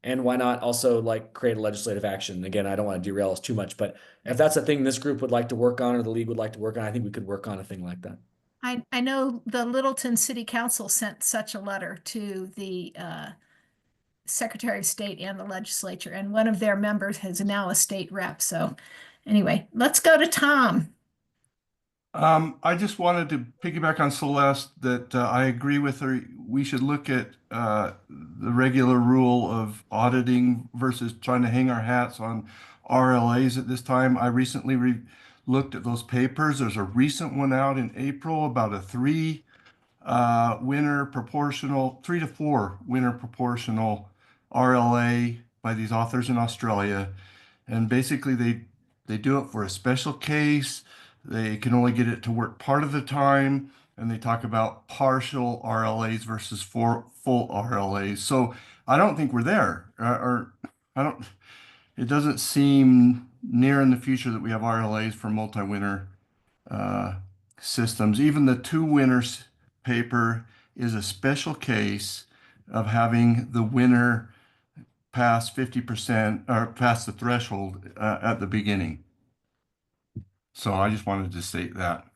[SPEAKER 8] And why not also like create a legislative action? Again, I don't want to derail us too much, but if that's a thing this group would like to work on or the league would like to work on, I think we could work on a thing like that.
[SPEAKER 1] I know the Littleton City Council sent such a letter to the Secretary of State and the legislature, and one of their members is now a state rep. So anyway, let's go to Tom.
[SPEAKER 15] I just wanted to piggyback on Celeste that I agree with her. We should look at the regular rule of auditing versus trying to hang our hats on RLAs at this time. I recently looked at those papers. There's a recent one out in April about a 3 to 4 winner proportional RLA by these authors in Australia. And basically they do it for a special case. They can only get it to work part of the time, and they talk about partial RLAs versus full RLAs. So I don't think we're there, it doesn't seem near in the future that we have RLAs for multi-winner systems. Even the 2 winners paper is a special case of having the winner pass 50% or pass the threshold at the beginning. So I just wanted to state that.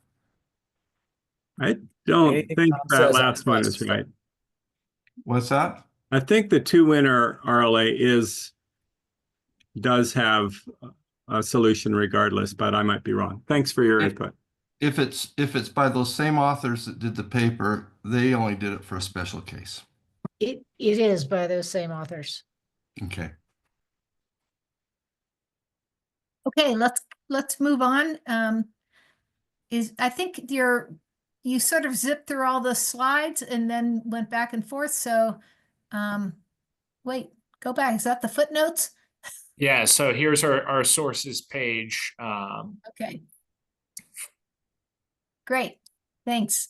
[SPEAKER 10] I don't
[SPEAKER 8] Anything
[SPEAKER 10] think
[SPEAKER 8] Tom
[SPEAKER 10] that
[SPEAKER 8] says,
[SPEAKER 10] last
[SPEAKER 8] I
[SPEAKER 10] one
[SPEAKER 8] trust.
[SPEAKER 10] is right.
[SPEAKER 15] What's that?
[SPEAKER 10] I think the 2 winner RLA does have a solution regardless, but I might be wrong. Thanks for your input.
[SPEAKER 15] If it's by those same authors that did the paper, they only did it for a special case.
[SPEAKER 4] It is by those same authors.
[SPEAKER 15] Okay.
[SPEAKER 1] Okay, let's move on. I think you sort of zipped through all the slides and then went back and forth. So, wait, go back. Is that the footnotes?
[SPEAKER 9] Yeah, so here's our sources page.
[SPEAKER 1] Okay. Great. Thanks.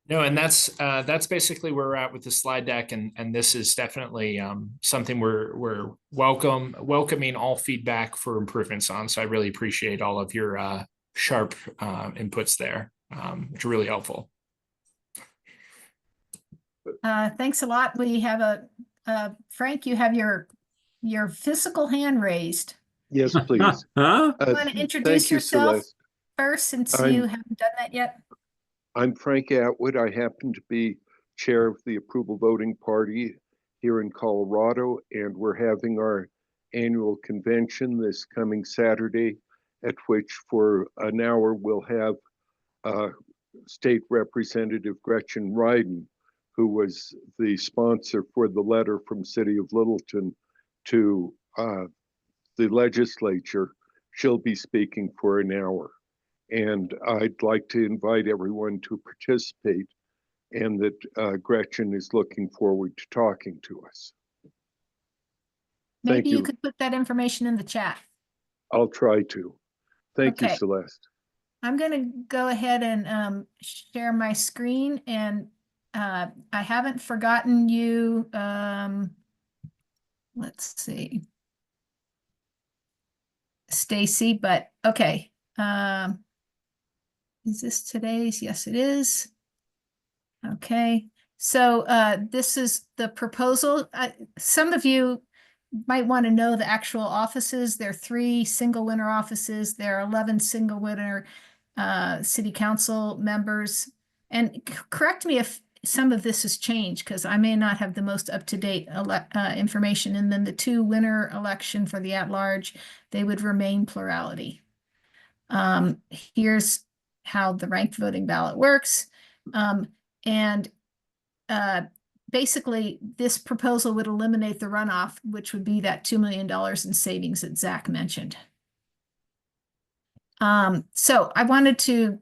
[SPEAKER 9] No, and that's basically where we're at with the slide deck, and this is definitely something we're welcoming all feedback for improvements on. So I really appreciate all of your sharp inputs there, which are really helpful.
[SPEAKER 1] Thanks a lot. We have Frank, you have your physical hand raised.
[SPEAKER 16] Yes, please.
[SPEAKER 10] Huh?
[SPEAKER 1] You want to introduce
[SPEAKER 16] Thank you,
[SPEAKER 1] yourself
[SPEAKER 16] Celeste.
[SPEAKER 1] first, since you haven't done that yet?
[SPEAKER 16] I'm Frank Atwood. I happen to be chair of the Approval Voting Party here in Colorado, and we're having our annual convention this coming Saturday, at which for an hour we'll have State Representative Gretchen Ryden, who was the sponsor for the letter from City of Littleton to the legislature. She'll be speaking for an hour. And I'd like to invite everyone to participate, and that Gretchen is looking forward to talking to us.
[SPEAKER 1] Maybe you could put that information in the chat.
[SPEAKER 16] I'll try to. Thank you,
[SPEAKER 1] Okay.
[SPEAKER 16] Celeste.
[SPEAKER 1] I'm going to go ahead and share my screen, and I haven't forgotten you. Let's see. Stacy, but okay. Is this today's? Yes, it is. Okay. So this is the proposal. Some of you might want to know the actual offices. There are 3 single winner offices. There are 11 single winner city council members. And correct me if some of this has changed, because I may not have the most up-to-date information. And then the 2 winner election for the at-large, they would remain plurality. Here's how the ranked voting ballot works. Basically, this proposal would eliminate the runoff, which would be that $2 million in savings that Zach mentioned. So I wanted to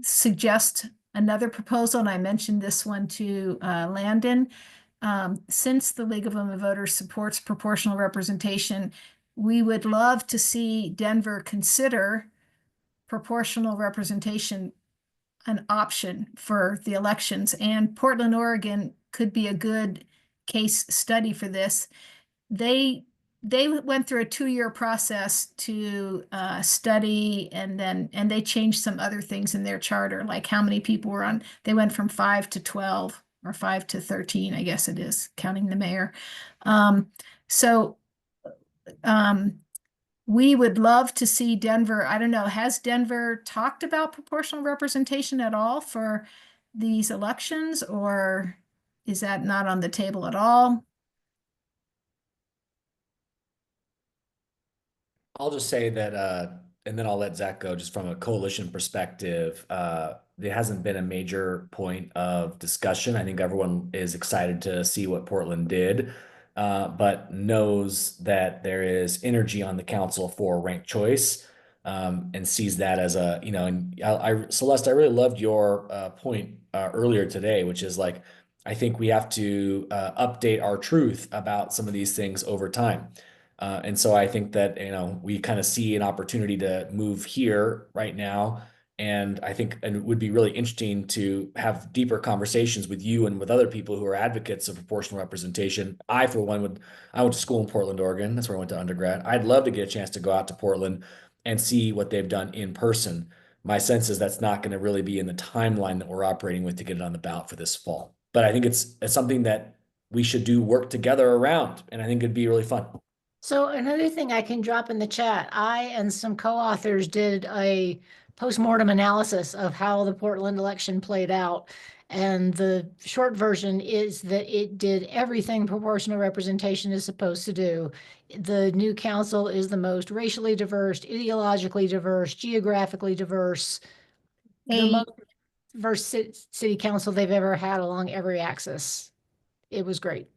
[SPEAKER 1] suggest another proposal, and I mentioned this one to Landon. Since the League of Women Voters supports proportional representation, we would love to see Denver consider proportional representation an option for the elections, and Portland, Oregon could be a good case study for this. They went through a 2-year process to study, and they changed some other things in their charter, like how many people were on. They went from 5 to 12 or 5 to 13, I guess it is, counting the mayor. We would love to see Denver. I don't know, has Denver talked about proportional representation at all for these elections, or is that not on the table at all?
[SPEAKER 8] I'll just say that, and then I'll let Zach go. Just from a coalition perspective, there hasn't been a major point of discussion. I think everyone is excited to see what Portland did, but knows that there is energy on the council for ranked choice, and sees that as a, and Celeste, I really loved your point earlier today, which is like, I think we have to update our truth about some of these things over time. And so I think that, we kind of see an opportunity to move here right now. And I think it would be really interesting to have deeper conversations with you and with other people who are advocates of proportional representation. I, for one, I went to school in Portland, Oregon. That's where I went to undergrad. I'd love to get a chance to go out to Portland and see what they've done in person. My sense is that's not going to really be in the timeline that we're operating with to get it on the ballot for this fall. But I think it's something that we should do work together around. And I think it'd be really fun.
[SPEAKER 4] So another thing I can drop in the chat, I and some co-authors did a postmortem analysis of how the Portland election played out. And the short version is that it did everything proportional representation is supposed to do. The new council is the most racially diverse, ideologically diverse, geographically diverse, the most diverse city council they've ever had along every axis. It was great.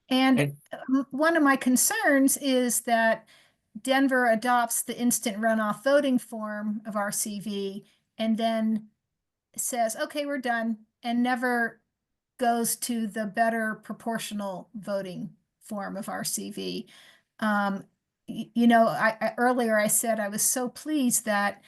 [SPEAKER 1] And one of my concerns is that Denver adopts the instant runoff voting form of RCV and then says, okay, we're done, and never goes to the better proportional voting form of RCV. Earlier I said I was so pleased that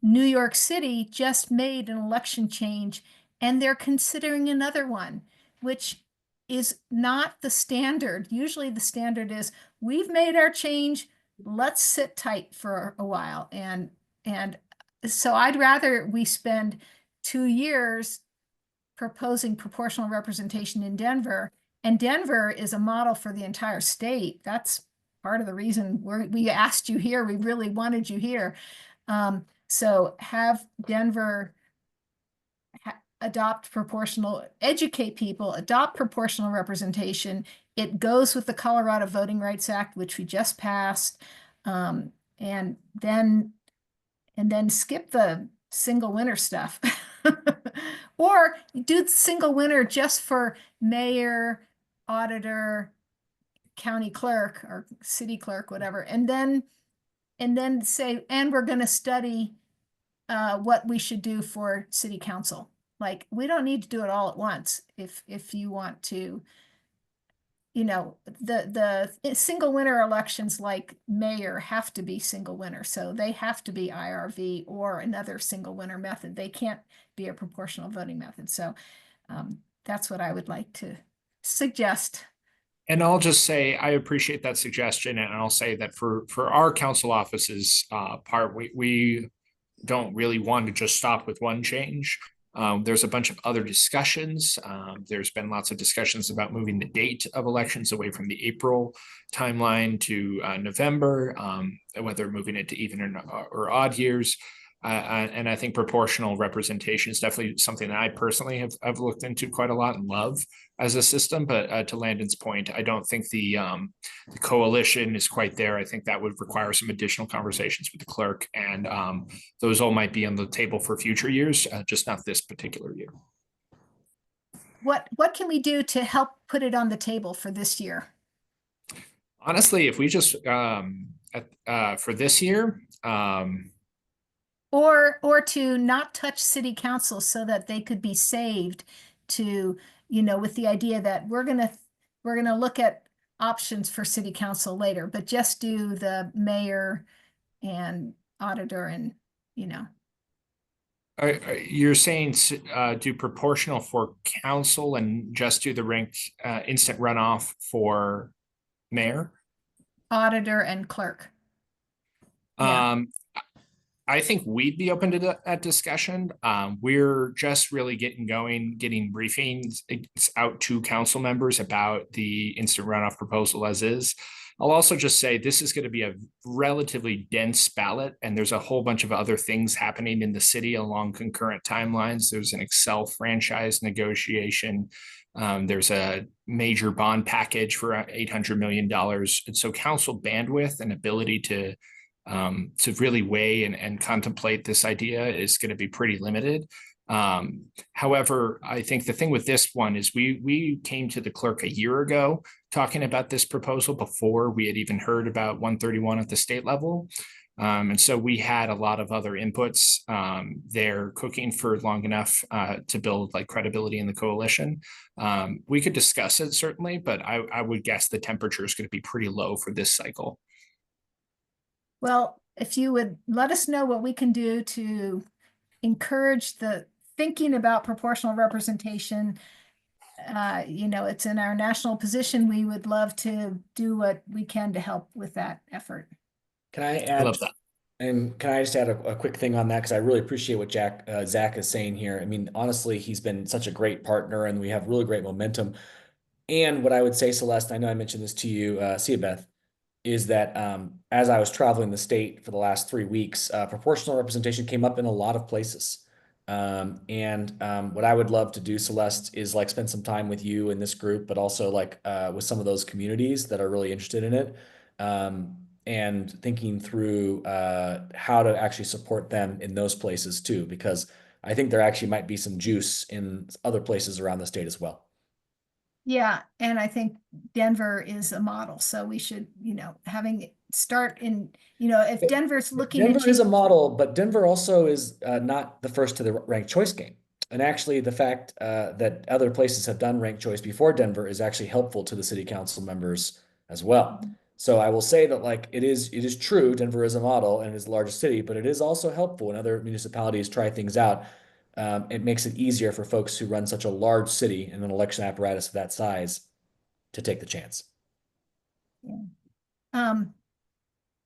[SPEAKER 1] New York City just made an election change, and they're considering another one, which is not the standard. Usually the standard is, we've made our change, let's sit tight for a while. And so I'd rather we spend 2 years proposing proportional representation in Denver, and Denver is a model for the entire state. That's part of the reason we asked you here. We really wanted you here. So have Denver adopt proportional, educate people, adopt proportional representation. It goes with the Colorado Voting Rights Act, which we just passed, and then skip the single winner stuff. Or do the single winner just for mayor, auditor, county clerk, or city clerk, whatever, and then say, and we're going to study what we should do for city council. Like, we don't need to do it all at once. If you want to, the single winner elections like mayor have to be single winner. So they have to be IRV or another single winner method. They can't be a proportional voting method. So that's what I would like to suggest.
[SPEAKER 9] And I'll just say, I appreciate that suggestion. And I'll say that for our council offices part, we don't really want to just stop with one change. There's a bunch of other discussions. There's been lots of discussions about moving the date of elections away from the April timeline to November, whether moving it to even or odd years. And I think proportional representation is definitely something that I personally have looked into quite a lot and love as a system. But to Landon's point, I don't think the coalition is quite there. I think that would require some additional conversations with the clerk, and those all might be on the table for future years, just not this particular year.
[SPEAKER 1] What can we do to help put it on the table for this year?
[SPEAKER 9] Honestly, if we just for this year.
[SPEAKER 1] Or to not touch city council so that they could be saved to, with the idea that we're gonna look at options for city council later, but just do the mayor and auditor and, you know.
[SPEAKER 9] You're saying do proportional for council and just do the ranked instant runoff for mayor?
[SPEAKER 1] Auditor and clerk. Yeah.
[SPEAKER 9] I think we'd be open to that discussion. We're just really getting going, getting briefings out to council members about the instant runoff proposal as is. I'll also just say this is going to be a relatively dense ballot, and there's a whole bunch of other things happening in the city along concurrent timelines. There's an Excel franchise negotiation. There's a major bond package for $800 million. And so council bandwidth and ability to really weigh and contemplate this idea is going to be pretty limited. However, I think the thing with this one is we came to the clerk a year ago talking about this proposal before we had even heard about 131 at the state level. And so we had a lot of other inputs there cooking for long enough to build like credibility in the coalition. We could discuss it certainly, but I would guess the temperature is going to be pretty low for this cycle.
[SPEAKER 1] Well, if you would let us know what we can do to encourage the thinking about proportional representation, you know, it's in our national position. We would love to do what we can to help with that effort.
[SPEAKER 8] Can I add?
[SPEAKER 9] I love that.
[SPEAKER 8] And can I just add a quick thing on that? Because I really appreciate what Zach is saying here. I mean, honestly, he's been such a great partner and we have really great momentum. And what I would say, Celeste, I know I mentioned this to you, Beth, is that as I was traveling the state for the last 3 weeks, proportional representation came up in a lot of places. What I would love to do, Celeste, is like spend some time with you in this group, but also like with some of those communities that are really interested in it. And thinking through how to actually support them in those places too, because I think there actually might be some juice in other places around the state as well.
[SPEAKER 1] Yeah, and I think Denver is a model, so we should, you know, having it start in, you know, if Denver's looking at
[SPEAKER 8] Denver is a model, but Denver also is not the first to the ranked choice game. And actually the fact that other places have done ranked choice before Denver is actually helpful to the city council members as well. So I will say that like it is true, Denver is a model and is the largest city, but it is also helpful when other municipalities try things out. It makes it easier for folks who run such a large city and an election apparatus of that size to take the chance.
[SPEAKER 1] Yeah.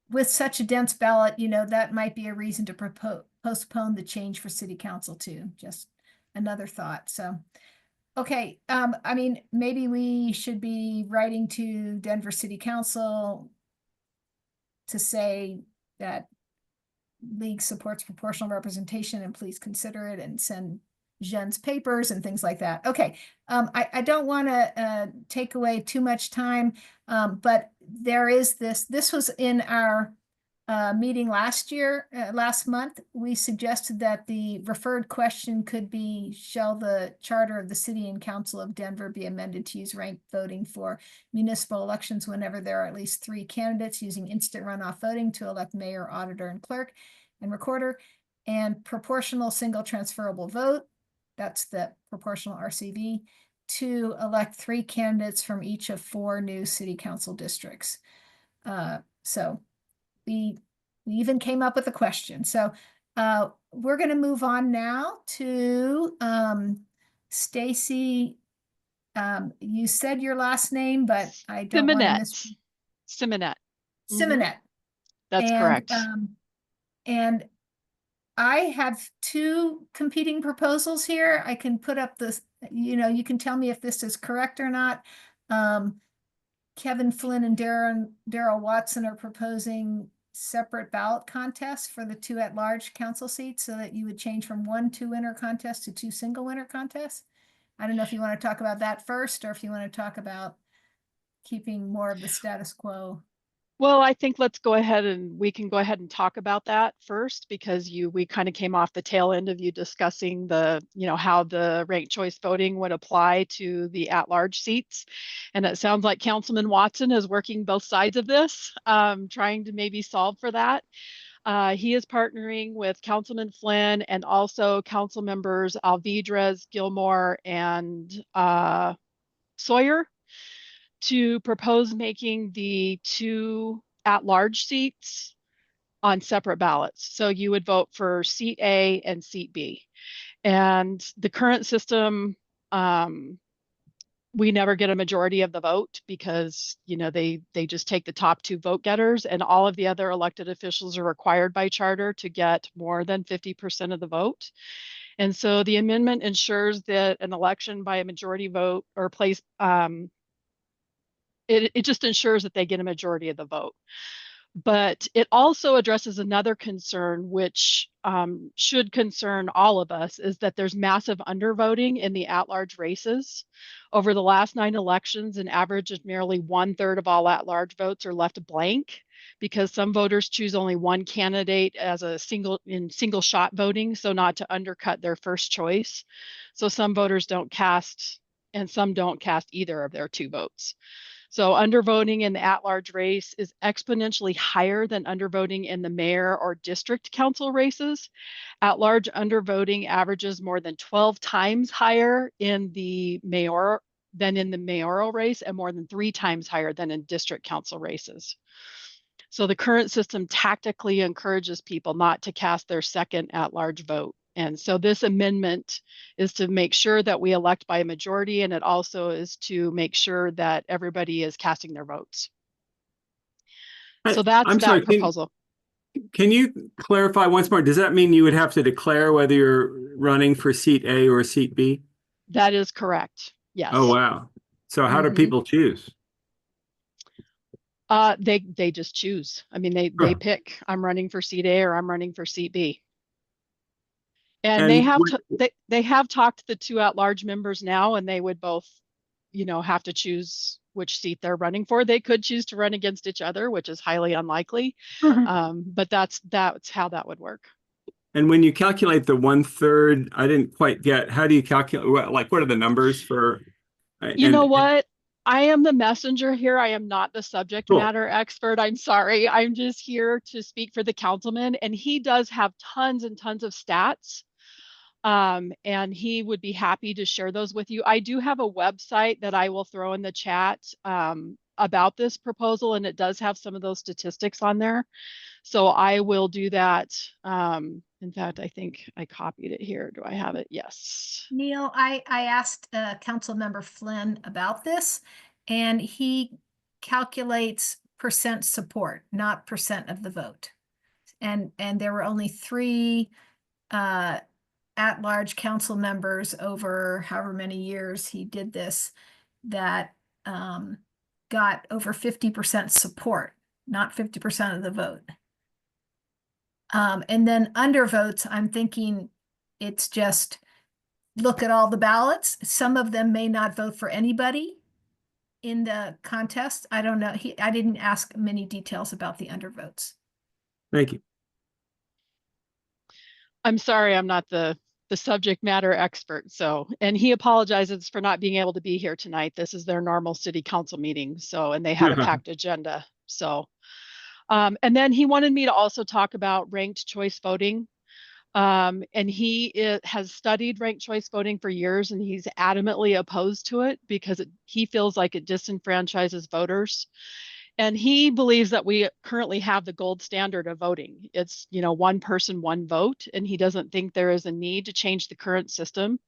[SPEAKER 1] With such a dense ballot, you know, that might be a reason to postpone the change for city council too. Just another thought. So, okay. I mean, maybe we should be writing to Denver City Council to say that League supports proportional representation and please consider it, and send Jen's papers and things like that. Okay. I don't want to take away too much time, but there is this was in our meeting last month. We suggested that the referred question could be, shall the charter of the city and council of Denver be amended to use ranked voting for municipal elections whenever there are at least 3 candidates, using instant runoff voting to elect mayor, auditor, and clerk and recorder, and proportional single transferable vote, that's the proportional RCV, to elect 3 candidates from each of 4 new city council districts. So we even came up with a question. So we're going to move on now to Stacy. You said your last name, but I don't want to miss.
[SPEAKER 6] Simonette.
[SPEAKER 1] Simonette.
[SPEAKER 6] That's correct.
[SPEAKER 1] And I have 2 competing proposals here. I can put up this, you know, you can tell me if this is correct or not. Kevin Flynn and Daryl Watson are proposing separate ballot contests for the 2 at-large council seats, so that you would change from 1 2-winner contest to 2 single-winner contests. I don't know if you want to talk about that first, or if you want to talk about keeping more of the status quo.
[SPEAKER 6] Well, I think we can go ahead and talk about that first, because we kind of came off the tail end of you discussing how the ranked choice voting would apply to the at-large seats. And it sounds like Councilman Watson is working both sides of this, trying to maybe solve for that. He is partnering with Councilman Flynn and also council members Alvidrez, Gilmore, and Sawyer to propose making the 2 at-large seats on separate ballots. So you would vote for seat A and seat B. And the current system, we never get a majority of the vote because, you know, they just take the top 2 vote getters, and all of the other elected officials are required by charter to get more than 50% of the vote. And so the amendment ensures that an election by a majority vote or place, it just ensures that they get a majority of the vote. But it also addresses another concern, which should concern all of us, is that there's massive undervoting in the at-large races. Over the last 9 elections, an average of nearly 1/3 of all at-large votes are left blank because some voters choose only one candidate as a single shot voting, so not to undercut their first choice. So some voters don't cast, and some don't cast either of their 2 votes. So undervoting in the at-large race is exponentially higher than undervoting in the mayor or district council races. At-large undervoting averages more than 12 times higher in the mayoral race, and more than 3 times higher than in district council races. So the current system tactically encourages people not to cast their second at-large vote. And so this amendment is to make sure that we elect by a majority, and it also is to make sure that everybody is casting their votes. So that's
[SPEAKER 10] I'm sorry,
[SPEAKER 6] that proposal.
[SPEAKER 10] Can you clarify once more? Does that mean you would have to declare whether you're running for seat A or seat B?
[SPEAKER 6] That is correct. Yes.
[SPEAKER 10] Oh, wow. So how do people choose?
[SPEAKER 6] They just choose. I mean, they pick, I'm running for seat A or I'm running for seat B. And they have talked to the 2 at-large members now, and they would both, you know, have to choose which seat they're running for. They could choose to run against each other, which is highly unlikely. But that's how that would work.
[SPEAKER 10] And when you calculate the 1/3, I didn't quite get, how do you calculate, what are the numbers for?
[SPEAKER 6] You know what? I am the messenger here. I am not the subject matter expert. I'm sorry. I'm just here to speak for the councilman, and he does have tons and tons of stats. And he would be happy to share those with you. I do have a website that I will throw in the chat about this proposal, and it does have some of those statistics on there. So I will do that. In fact, I think I copied it here. Do I have it? Yes.
[SPEAKER 1] Neil, I asked Councilmember Flynn about this, and he calculates percent support, not percent of the vote. And there were only 3 at-large council members over however many years he did this that got over 50% support, not 50% of the vote. And then undervotes, I'm thinking it's just look at all the ballots. Some of them may not vote for anybody in the contest. I don't know. I didn't ask many details about the undervotes.
[SPEAKER 10] Thank you.
[SPEAKER 6] I'm sorry, I'm not the subject matter expert. So, and he apologizes for not being able to be here tonight. This is their normal city council meeting. So, and they have a packed agenda. So, and then he wanted me to also talk about ranked choice voting. And he has studied ranked choice voting for years, and he's adamantly opposed to it because he feels like it disenfranchises voters. And he believes that we currently have the gold standard of voting. It's, you know, one person, one vote, and he doesn't think there is a need to change the current system.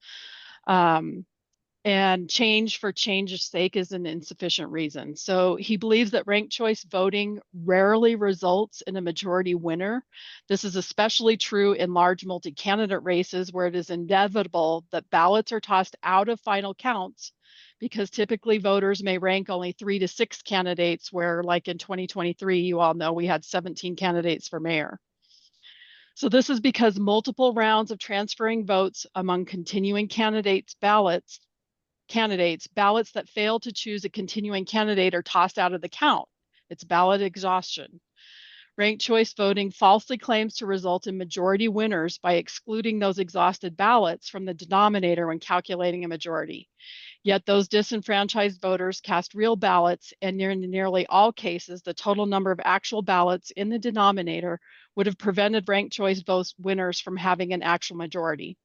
[SPEAKER 6] And change for change's sake is an insufficient reason. So he believes that ranked choice voting rarely results in a majority winner. This is especially true in large multi-candidate races where it is inevitable that ballots are tossed out of final counts because typically voters may rank only 3 to 6 candidates, where like in 2023, you all know we had 17 candidates for mayor. So this is because multiple rounds of transferring votes among continuing candidates ballots that fail to choose a continuing candidate are tossed out of the count. It's ballot exhaustion. Ranked choice voting falsely claims to result in majority winners by excluding those exhausted ballots from the denominator when calculating a majority. Yet those disenfranchised voters cast real ballots, and in nearly all cases, the total number of actual ballots in the denominator would have prevented ranked choice vote winners from having an actual majority.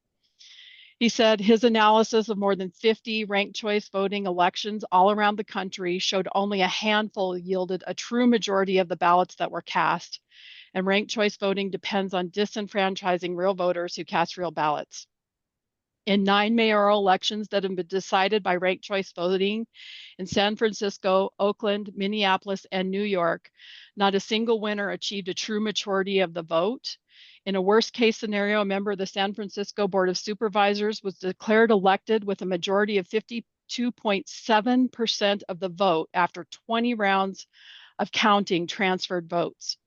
[SPEAKER 6] He said his analysis of more than 50 ranked choice voting elections all around the country showed only a handful yielded a true majority of the ballots that were cast. And ranked choice voting depends on disenfranchising real voters who cast real ballots. In 9 mayoral elections that have been decided by ranked choice voting in San Francisco, Oakland, Minneapolis, and New York, not a single winner achieved a true majority of the vote. In a worst case scenario, a member of the San Francisco Board of Supervisors was declared elected with a majority of 52.7% of the vote after 20 rounds of counting transferred votes.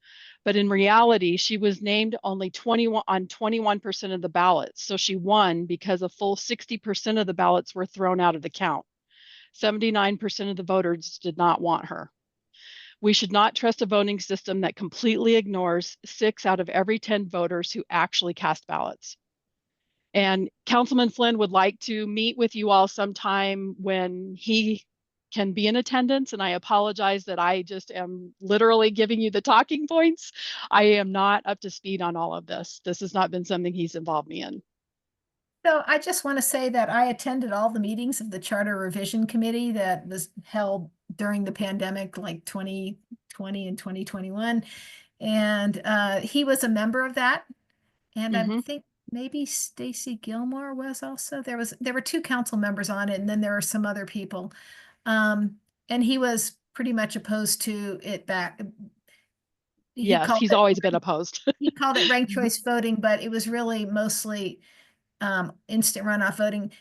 [SPEAKER 6] But in reality, she was named only 21% of the ballots. So she won because a full 60% of the ballots were thrown out of the count. 79% of the voters did not want her. We should not trust a voting system that completely ignores 6 out of every 10 voters who actually cast ballots. And Councilman Flynn would like to meet with you all sometime when he can be in attendance. And I apologize that I just am literally giving you the talking points. I am not up to speed on all of this. This has not been something he's involved me in.
[SPEAKER 1] So I just want to say that I attended all the meetings of the Charter Revision Committee that was held during the pandemic, like 2020 and 2021. And he was a member of that. And I think maybe Stacy Gilmore was also. There were 2 council members on it, and then there were some other people. And he was pretty much opposed to it back.
[SPEAKER 6] Yes, he's always been opposed.
[SPEAKER 1] He called it ranked choice voting, but it was really mostly instant runoff voting.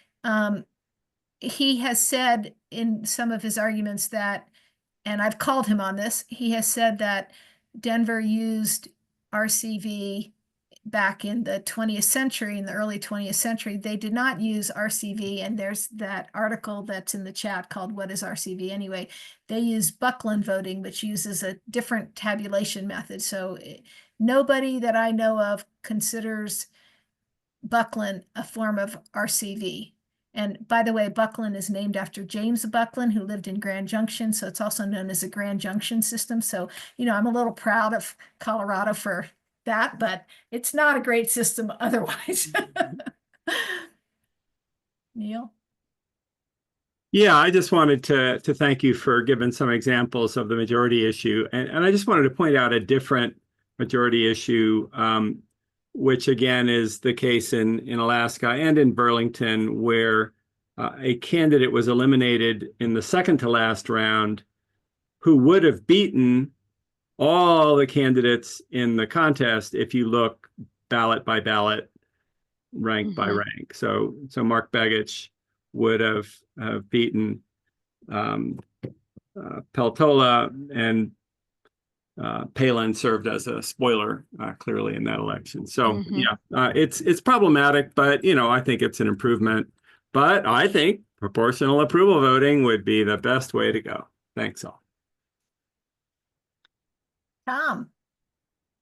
[SPEAKER 1] He has said in some of his arguments that, and I've called him on this, he has said that Denver used RCV back in the 20th century, in the early 20th century. They did not use RCV, and there's that article that's in the chat called What is RCV Anyway? They use Buckland voting, which uses a different tabulation method. So nobody that I know of considers Buckland a form of RCV. And by the way, Buckland is named after James Buckland, who lived in Grand Junction. So it's also known as a Grand Junction system. So, I'm a little proud of Colorado for that, but it's not a great system otherwise. Neil?
[SPEAKER 10] Yeah, I just wanted to thank you for giving some examples of the majority issue. And I just wanted to point out a different majority issue, which again is the case in Alaska and in Burlington, where a candidate was eliminated in the second to last round who would have beaten all the candidates in the contest if you look ballot by ballot, rank by rank. So Mark Begich would have beaten Peltola, and Palin served as a spoiler clearly in that election. So it's problematic, but I think it's an improvement. But I think proportional approval voting would be the best way to go. Thanks all.
[SPEAKER 1] Tom?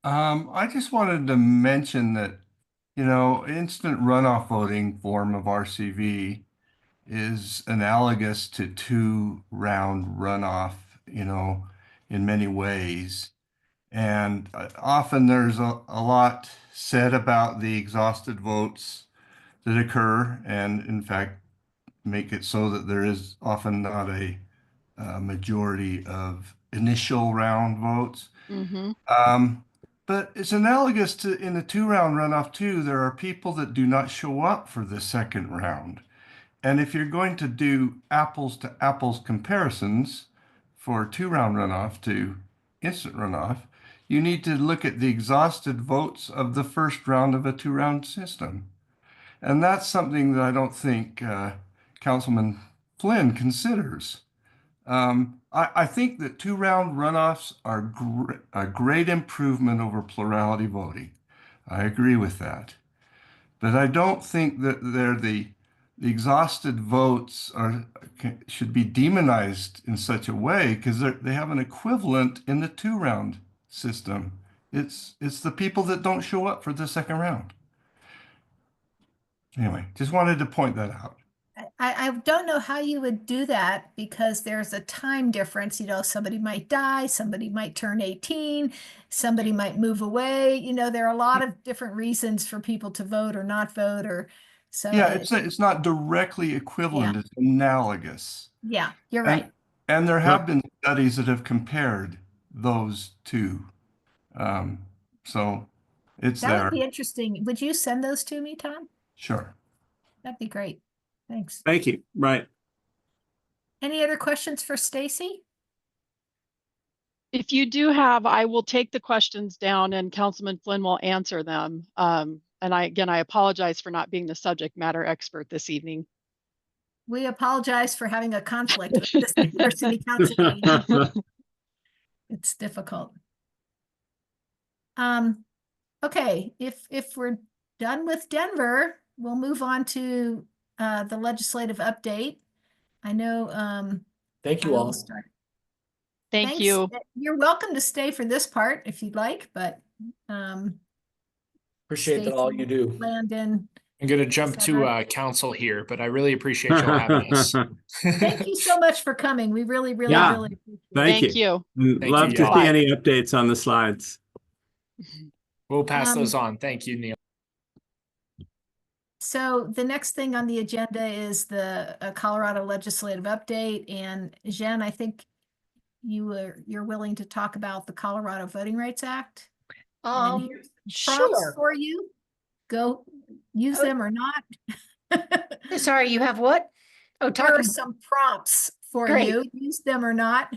[SPEAKER 15] I just wanted to mention that, instant runoff voting form of RCV is analogous to 2-round runoff, in many ways. And often there's a lot said about the exhausted votes that occur, and in fact, make it so that there is often not a majority of initial round votes. But it's analogous to in the 2-round runoff too. There are people that do not show up for the second round. And if you're going to do apples to apples comparisons for 2-round runoff to instant runoff, you need to look at the exhausted votes of the first round of a 2-round system. And that's something that I don't think Councilman Flynn considers. I think that 2-round runoffs are a great improvement over plurality voting. I agree with that. But I don't think that they're the exhausted votes should be demonized in such a way, because they have an equivalent in the 2-round system. It's the people that don't show up for the second round. Anyway, just wanted to point that out.
[SPEAKER 1] I don't know how you would do that, because there's a time difference. Somebody might die, somebody might turn 18, somebody might move away. There are a lot of different reasons for people to vote or not vote, So
[SPEAKER 15] Yeah, it's not directly equivalent, it's analogous.
[SPEAKER 1] yeah, you're
[SPEAKER 15] And-
[SPEAKER 1] right.
[SPEAKER 15] And there have been studies that have compared those two. So it's
[SPEAKER 1] That
[SPEAKER 15] there.
[SPEAKER 1] would be interesting. Would you send those to me, Tom?
[SPEAKER 15] Sure.
[SPEAKER 1] That'd be great. Thanks.
[SPEAKER 10] Thank you. Right.
[SPEAKER 1] Any other questions for Stacy?
[SPEAKER 6] If you do have, I will take the questions down and Councilman Flynn will answer them. And I apologize for not being the subject matter expert this evening.
[SPEAKER 1] We apologize for having a conflict with this Denver City Council meeting. It's difficult. Okay, if we're done with Denver, we'll move on to the legislative update. I know
[SPEAKER 8] Thank you
[SPEAKER 1] I will
[SPEAKER 8] all.
[SPEAKER 1] start.
[SPEAKER 6] Thank
[SPEAKER 1] Thanks.
[SPEAKER 6] you.
[SPEAKER 1] You're welcome to stay for this part if you'd like, but
[SPEAKER 8] Appreciate that all you
[SPEAKER 1] Stacy,
[SPEAKER 8] do.
[SPEAKER 1] Landon,
[SPEAKER 9] I'm going to jump to council here, but I really appreciate y'all having us.
[SPEAKER 1] thank you so much for coming. We really, really,
[SPEAKER 10] Yeah.
[SPEAKER 1] really appreciate it.
[SPEAKER 10] Thank you. Love
[SPEAKER 9] you,
[SPEAKER 10] to
[SPEAKER 9] y'all.
[SPEAKER 10] see any updates on the slides.
[SPEAKER 9] We'll pass those on. Thank you, Neil.
[SPEAKER 1] So the next thing on the agenda is the Colorado legislative update. And Jen, I think you're willing to talk about the Colorado Voting Rights Act. And here's some prompts
[SPEAKER 4] Sure.
[SPEAKER 1] for you. Go use them or not.
[SPEAKER 4] Sorry, you have what? Oh,
[SPEAKER 1] There are some prompts for
[SPEAKER 4] Great.
[SPEAKER 1] you. Use them or not.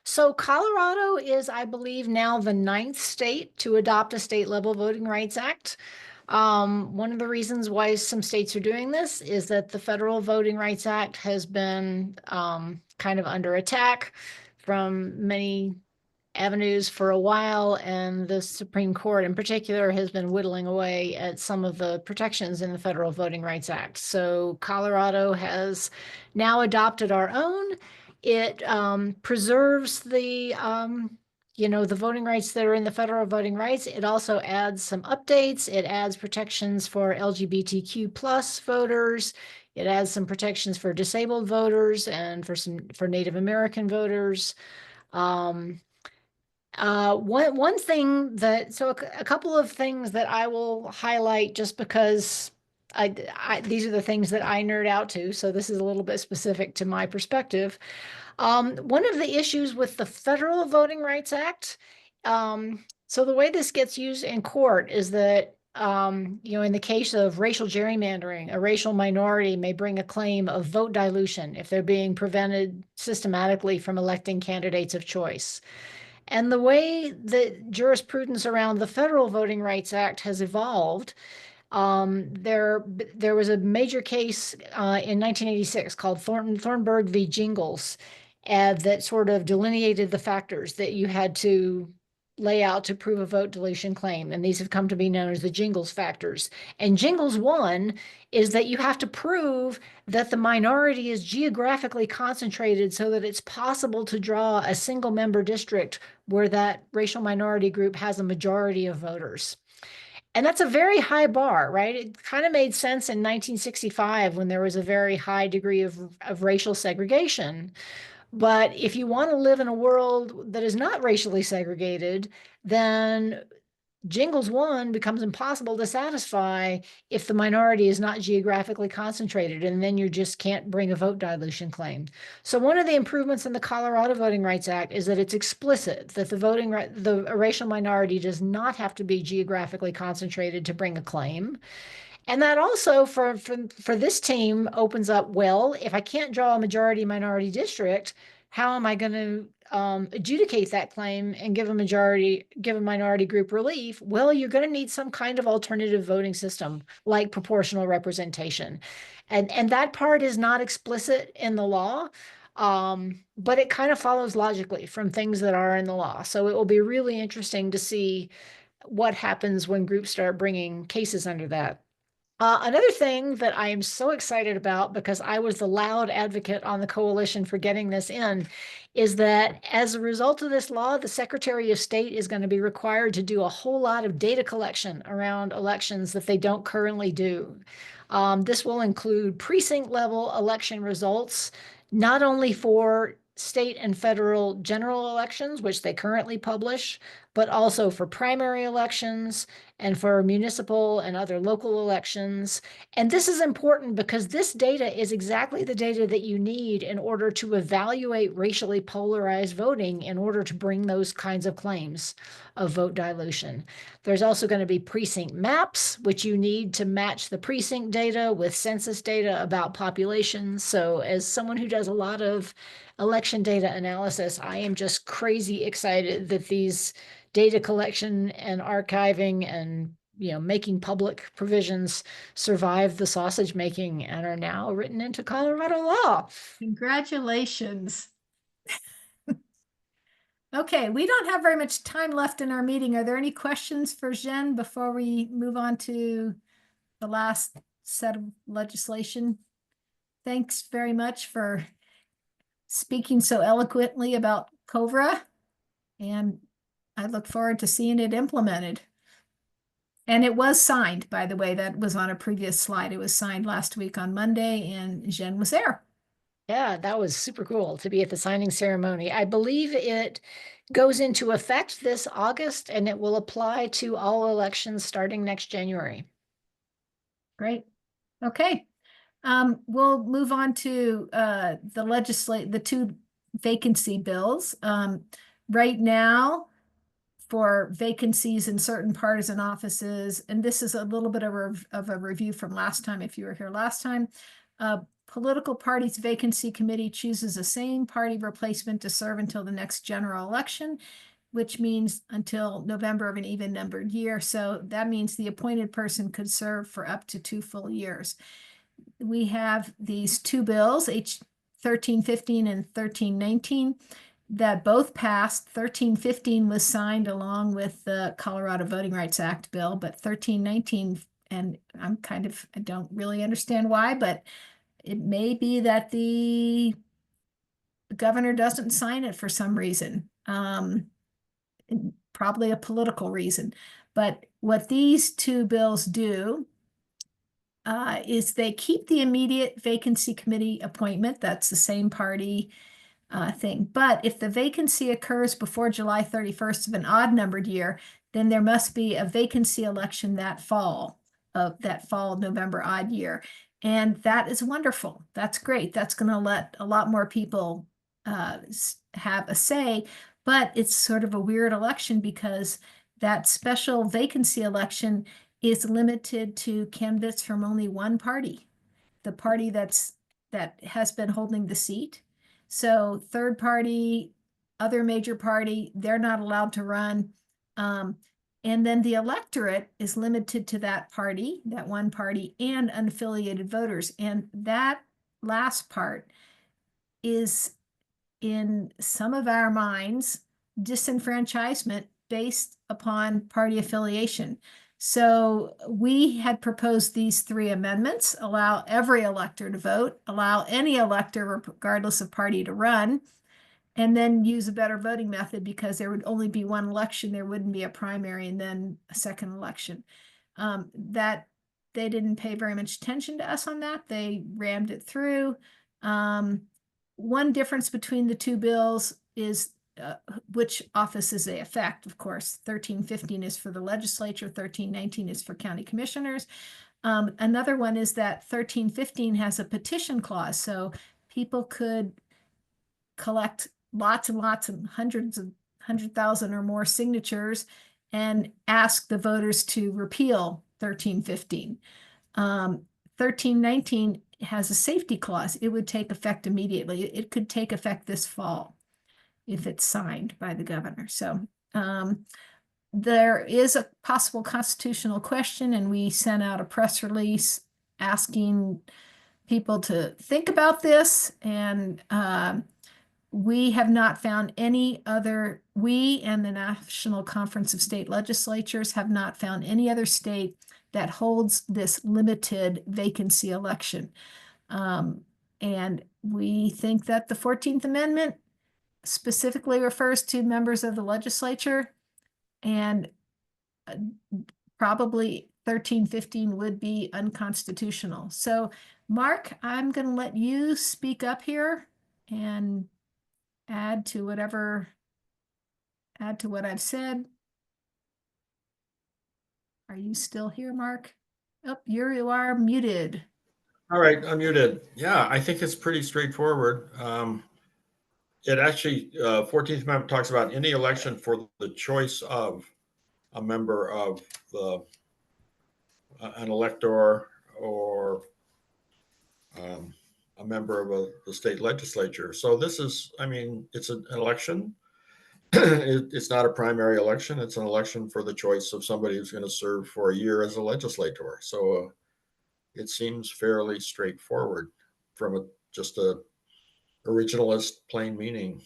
[SPEAKER 4] So Colorado is, I believe, now the 9th state to adopt a state level Voting Rights Act. One of the reasons why some states are doing this is that the Federal Voting Rights Act has been kind of under attack from many avenues for a while, and the Supreme Court in particular has been whittling away at some of the protections in the Federal Voting Rights Act. So Colorado has now adopted our own. It preserves the the voting rights that are in the federal voting rights. It also adds some updates. It adds protections for LGBTQ plus voters. It adds some protections for disabled voters and for Native American voters. One thing a couple of things that I will highlight just because these are the things that I nerd out to, so this is a little bit specific to my perspective. One of the issues with the Federal Voting Rights Act, so the way this gets used in court is that in the case of racial gerrymandering, a racial minority may bring a claim of vote dilution if they're being prevented systematically from electing candidates of choice. And the way that jurisprudence around the Federal Voting Rights Act has evolved, there was a major case in 1986 called Thornburg v. Jingles that sort of delineated the factors that you had to lay out to prove a vote dilution claim. And these have come to be known as the Jingles factors. And Jingles 1 is that you have to prove that the minority is geographically concentrated so that it's possible to draw a single member district where that racial minority group has a majority of voters. And that's a very high bar, right? It kind of made sense in 1965 when there was a very high degree of racial segregation. But if you want to live in a world that is not racially segregated, then Jingles 1 becomes impossible to satisfy if the minority is not geographically concentrated, and then you just can't bring a vote dilution claim. So one of the improvements in the Colorado Voting Rights Act is that it's explicit that the racial minority does not have to be geographically concentrated to bring a claim. And that also for this team opens up, well, if I can't draw a majority minority district, how am I going to adjudicate that claim and give a minority group relief? Well, you're going to need some kind of alternative voting system like proportional representation. And that part is not explicit in the law, but it kind of follows logically from things that are in the law. So it will be really interesting to see what happens when groups start bringing cases under that. Another thing that I am so excited about, because I was the loud advocate on the coalition for getting this in, is that as a result of this law, the Secretary of State is going to be required to do a whole lot of data collection around elections that they don't currently do. This will include precinct level election results, not only for state and federal general elections, which they currently publish, but also for primary elections and for municipal and other local elections. And this is important because this data is exactly the data that you need in order to evaluate racially polarized voting in order to bring those kinds of claims of vote dilution. There's also going to be precinct maps, which you need to match the precinct data with census data about populations. So as someone who does a lot of election data analysis, I am just crazy excited that these data collection and archiving and making public provisions survived the sausage making and are now written into Colorado law.
[SPEAKER 1] Congratulations. Okay, we don't have very much time left in our meeting. Are there any questions for Jen before we move on to the last set of legislation? Thanks very much for speaking so eloquently about COBRA, and I look forward to seeing it implemented. And it was signed, by the way, that was on a previous slide. It was signed last week on Monday, and Jen was there.
[SPEAKER 4] Yeah, that was super cool to be at the signing ceremony. I believe it goes into effect this August, and it will apply to all elections starting next January.
[SPEAKER 1] Great. Okay. We'll move on to the two vacancy bills. Right now, for vacancies in certain partisan offices, and this is a little bit of a review from last time, if you were here last time. Political parties vacancy committee chooses the same party replacement to serve until the next general election, which means until November of an even numbered year. So that means the appointed person could serve for up to 2 full years. We have these two bills, H 1315 and 1319, that both passed. 1315 was signed along with the Colorado Voting Rights Act bill, but 1319, and I don't really understand why, but it may be that the governor doesn't sign it for some reason, probably a political reason. But what these two bills do is they keep the immediate vacancy committee appointment. That's the same party thing. But if the vacancy occurs before July 31st of an odd numbered year, then there must be a vacancy election that fall November odd year. And that is wonderful. That's great. That's going to let a lot more people have a say. But it's sort of a weird election because that special vacancy election is limited to candidates from only one party, the party that has been holding the seat. So third party, other major party, they're not allowed to run. And then the electorate is limited to that party, that one party, and unaffiliated voters. And that last part is, in some of our minds, disenfranchisement based upon party affiliation. So we had proposed these 3 amendments: allow every elector to vote, allow any elector, regardless of party, to run, and then use a better voting method because there would only be one election. There wouldn't be a primary and then a second election. That they didn't pay very much attention to us on that. They rammed it through. One difference between the two bills is which offices they affect. Of course, 1315 is for the legislature, 1319 is for county commissioners. Another one is that 1315 has a petition clause, so people could collect lots and lots and 100,000 or more signatures and ask the voters to repeal 1315. 1319 has a safety clause. It would take effect immediately. It could take effect this fall if it's signed by the governor. So there is a possible constitutional question, and we sent out a press release asking people to think about this. And we have not found we and the National Conference of State Legislatures have not found any other state that holds this limited vacancy election. And we think that the 14th Amendment specifically refers to members of the legislature, and probably 1315 would be unconstitutional. So, Mark, I'm going to let you speak up here and add to what I've said. Are you still here, Mark? Oh, you are muted.
[SPEAKER 11] All right, unmuted. Yeah, I think it's pretty straightforward. It actually, 14th Amendment talks about any election for the choice of a member of an elector or a member of the state legislature. So this is, I mean, it's an election. It's not a primary election. It's an election for the choice of somebody who's going to serve for a year as a legislator. So it seems fairly straightforward from just a originalist plain meaning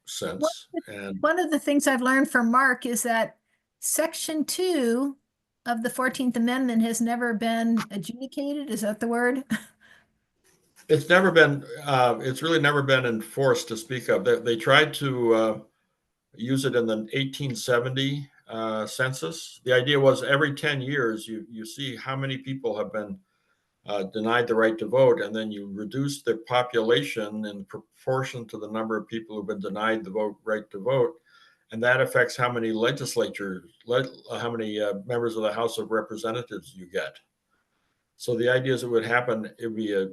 [SPEAKER 11] sense. And
[SPEAKER 1] One of the things I've learned from Mark is that Section 2 of the 14th Amendment has never been adjudicated. Is that the word?
[SPEAKER 11] it's never been, it's really never been enforced to speak of. They tried to use it in the 1870 census. The idea was every 10 years, you see how many people have been denied the right to vote, and then you reduce the population in proportion to the number of people who've been denied the right to vote, and that affects how many how many members of the House of Representatives you get. So the idea is it would happen, it would be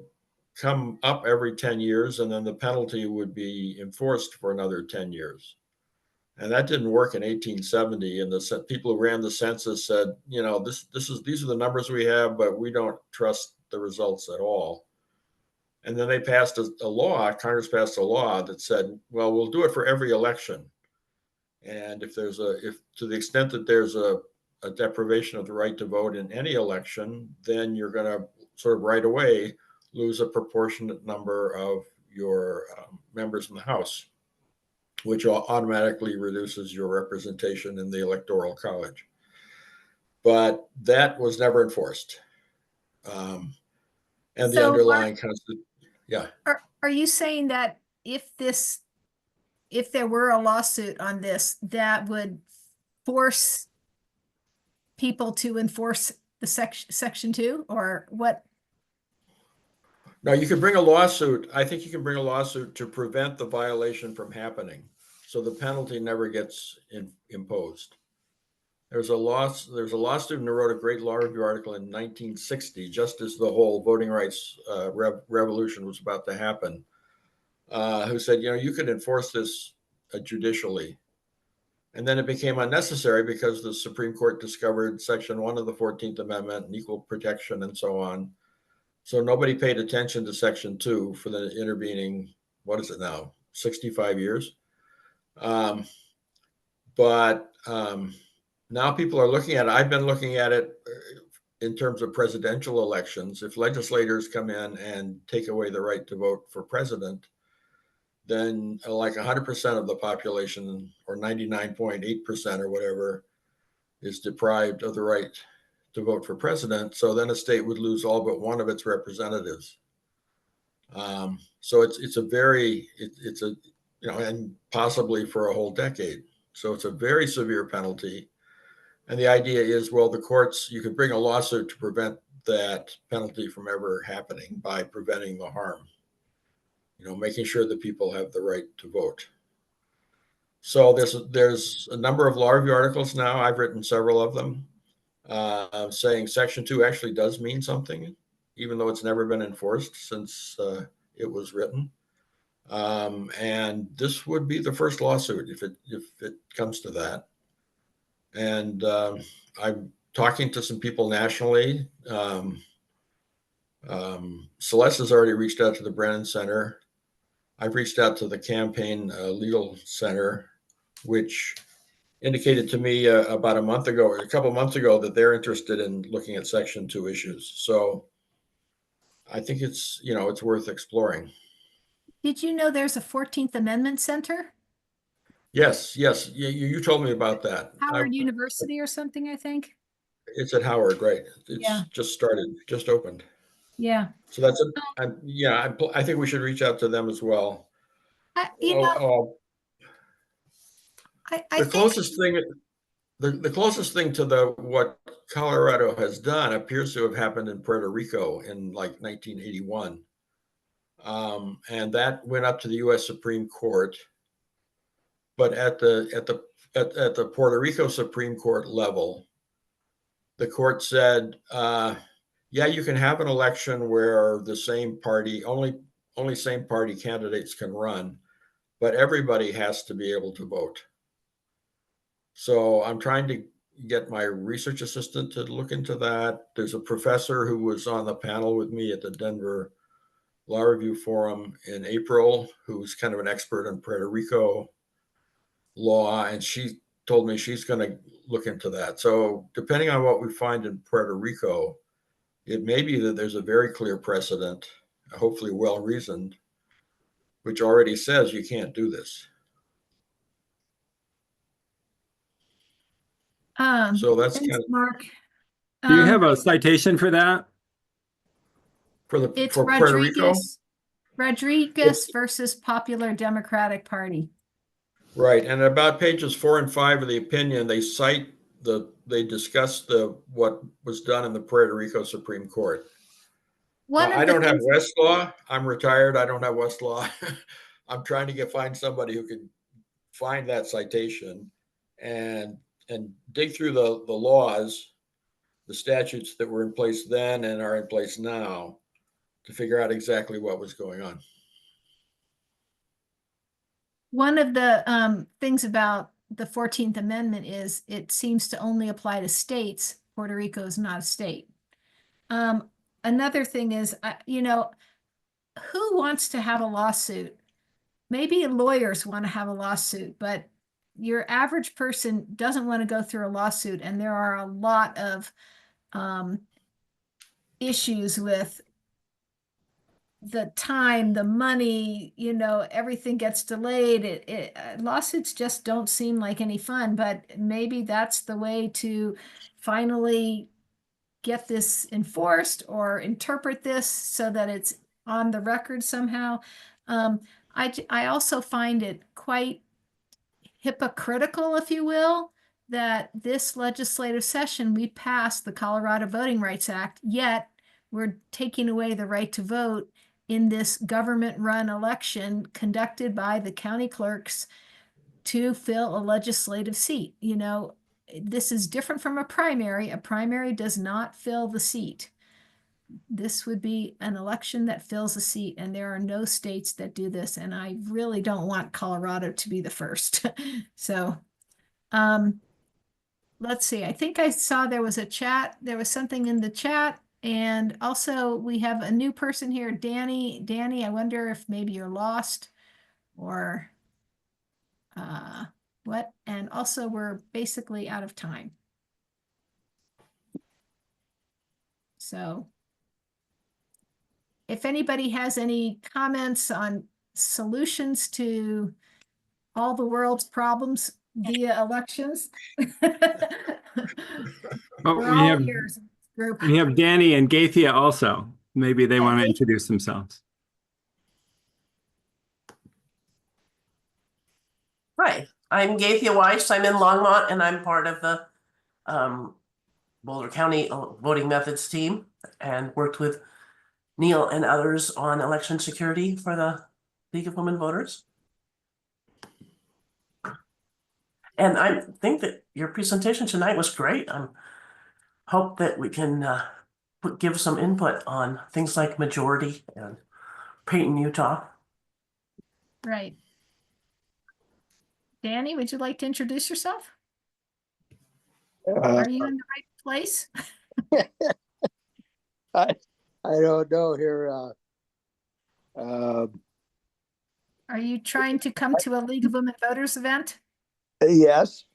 [SPEAKER 11] come up every 10 years, and then the penalty would be enforced for another 10 years. And that didn't work in 1870. And the people who ran the census said, you know, these are the numbers we have, but we don't trust the results at all. And then they passed a law, Congress passed a law that said, well, we'll do it for every election. And if to the extent that there's a deprivation of the right to vote in any election, then you're going to sort of right away lose a proportionate number of your members in the House, which automatically reduces your representation in the Electoral College. But that was never enforced. And the
[SPEAKER 1] So,
[SPEAKER 11] underlying
[SPEAKER 1] Mark,
[SPEAKER 11] yeah.
[SPEAKER 1] Are you saying that if there were a lawsuit on this, that would force people to enforce the section 2, or what?
[SPEAKER 11] No, you can bring a lawsuit. I think you can bring a lawsuit to prevent the violation from happening, so the penalty never gets imposed. There's a law student who wrote a great law review article in 1960, just as the whole voting rights revolution was about to happen, who said, you know, you could enforce this judicially. And then it became unnecessary because the Supreme Court discovered Section 1 of the 14th Amendment and equal protection and so on. So nobody paid attention to Section 2 for the intervening, what is it now, 65 years? But now people are looking at it. I've been looking at it in terms of presidential elections. If legislators come in and take away the right to vote for president, then like 100% of the population, or 99.8% or whatever, is deprived of the right to vote for president. So then a state would lose all but one of its representatives. So it's a you know, and possibly for a whole decade. So it's a very severe penalty. And the idea is, well, the courts, you could bring a lawsuit to prevent that penalty from ever happening by preventing the harm, you know, making sure that people have the right to vote. So there's a number of law review articles now. I've written several of them saying Section 2 actually does mean something, even though it's never been enforced since it was written. And this would be the first lawsuit if it comes to that. And I'm talking to some people nationally. Celeste has already reached out to the Brennan Center. I've reached out to the Campaign Legal Center, which indicated to me about a couple of months ago, that they're interested in looking at Section 2 issues. So I think it's worth exploring.
[SPEAKER 1] Did you know there's a 14th Amendment Center?
[SPEAKER 11] Yes. You told me about that.
[SPEAKER 1] Howard University or something, I think.
[SPEAKER 11] It's at Howard, right? It's
[SPEAKER 1] Yeah.
[SPEAKER 11] just opened.
[SPEAKER 1] Yeah.
[SPEAKER 11] So that's I think we should reach out to them as well. The closest thing to what Colorado has done appears to have happened in Puerto Rico in like 1981. And that went up to the U.S. Supreme Court. But at the Puerto Rico Supreme Court level, the court said, yeah, you can have an election where the same party, only same party candidates can run, but everybody has to be able to vote. So I'm trying to get my research assistant to look into that. There's a professor who was on the panel with me at the Denver Law Review Forum in April, who's kind of an expert on Puerto Rico law, and she told me she's going to look into that. So depending on what we find in Puerto Rico, it may be that there's a very clear precedent, hopefully well-reasoned, which already says you can't do this. So that's
[SPEAKER 1] thanks,
[SPEAKER 11] kind of,
[SPEAKER 1] Mark.
[SPEAKER 10] Do you have a citation for that?
[SPEAKER 1] It's
[SPEAKER 11] for Puerto Rico?
[SPEAKER 1] Rodriguez versus Popular Democratic Party.
[SPEAKER 11] Right, and about pages 4 and 5 of the opinion, they discuss what was done in the Puerto Rico Supreme Court. I don't have Westlaw. I'm retired. I don't have Westlaw. I'm trying to find somebody who can find that citation and dig through the laws, the statutes that were in place then and are in place now to figure out exactly what was going on.
[SPEAKER 1] One of the things about the 14th Amendment is it seems to only apply to states. Puerto Rico is not a state. Another thing is, who wants to have a lawsuit? Maybe lawyers want to have a lawsuit, but your average person doesn't want to go through a lawsuit. And there are a lot of issues with the time, the money, everything gets delayed. Lawsuits just don't seem like any fun, but maybe that's the way to finally get this enforced or interpret this so that it's on the record somehow. I also find it quite hypocritical, if you will, that this legislative session, we passed the Colorado Voting Rights Act, yet we're taking away the right to vote in this government-run election conducted by the county clerks to fill a legislative seat. This is different from a primary. A primary does not fill the seat. This would be an election that fills a seat, and there are no states that do this, and I really don't want Colorado to be the first. So let's see. I think I saw there was a chat. There was something in the chat. And also we have a new person here, Danny. Danny, I wonder if maybe you're lost or what? And also we're basically out of time. So if anybody has any comments on solutions to all the world's problems via elections.
[SPEAKER 10] Oh, we have Danny and Gaithia also. Maybe they want to introduce themselves.
[SPEAKER 17] Hi, I'm Gaithia Weiss. I'm in Longmont, and I'm part of the Boulder County Voting Methods team, and worked with Neil and others on election security for the League of Women Voters. And I think that your presentation tonight was great. I hope that we can give some input on things like majority and Peyton, Utah.
[SPEAKER 1] Right. Danny, would you like to introduce yourself? Are you in the right place?
[SPEAKER 18] I don't know here.
[SPEAKER 1] Are you trying to come to a League of Women Voters event?
[SPEAKER 18] Yes.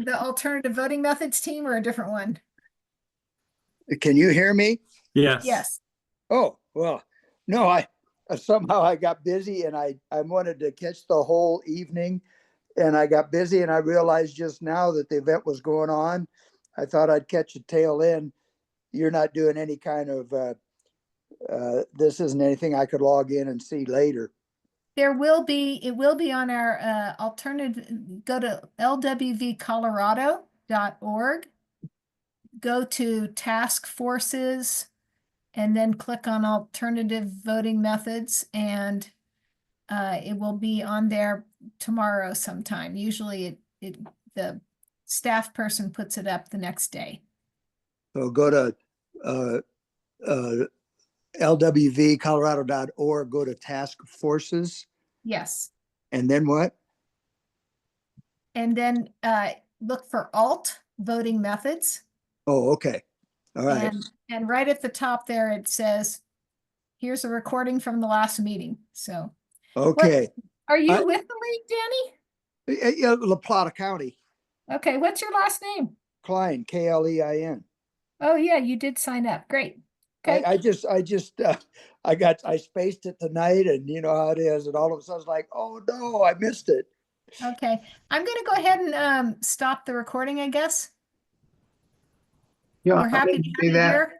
[SPEAKER 1] The Alternative Voting Methods team or a different one?
[SPEAKER 18] Can you hear me?
[SPEAKER 10] Yes.
[SPEAKER 1] Yes.
[SPEAKER 18] Oh, well, no, I somehow got busy and I wanted to catch the whole evening, and I got busy and I realized just now that the event was going on. I thought I'd catch a tail end. You're not doing any kind of, this isn't anything I could log in and see later.
[SPEAKER 1] It will be on our alternative, go to lwvcolorado.org, go to task forces, and then click on alternative voting methods, and it will be on there tomorrow sometime. Usually the staff person puts it up the next day.
[SPEAKER 18] So go to lwvcolorado.org, go to task forces,
[SPEAKER 1] Yes.
[SPEAKER 18] and then what?
[SPEAKER 1] And then look for alt voting methods.
[SPEAKER 18] Oh, okay. All right.
[SPEAKER 1] And right at the top there, it says, here's a recording from the last meeting. So.
[SPEAKER 18] Okay.
[SPEAKER 1] Are you with the league, Danny?
[SPEAKER 18] Yeah, La Plata County.
[SPEAKER 1] Okay, what's your last name?
[SPEAKER 18] Klein, Klein.
[SPEAKER 1] Oh yeah, you did sign up. Great. Okay.
[SPEAKER 18] I spaced it tonight, and you know how it is, and all of a sudden I was like, oh no, I missed it.
[SPEAKER 1] Okay, I'm gonna go ahead and stop the recording, I guess.
[SPEAKER 3] Yeah,
[SPEAKER 1] We're happy to have you here.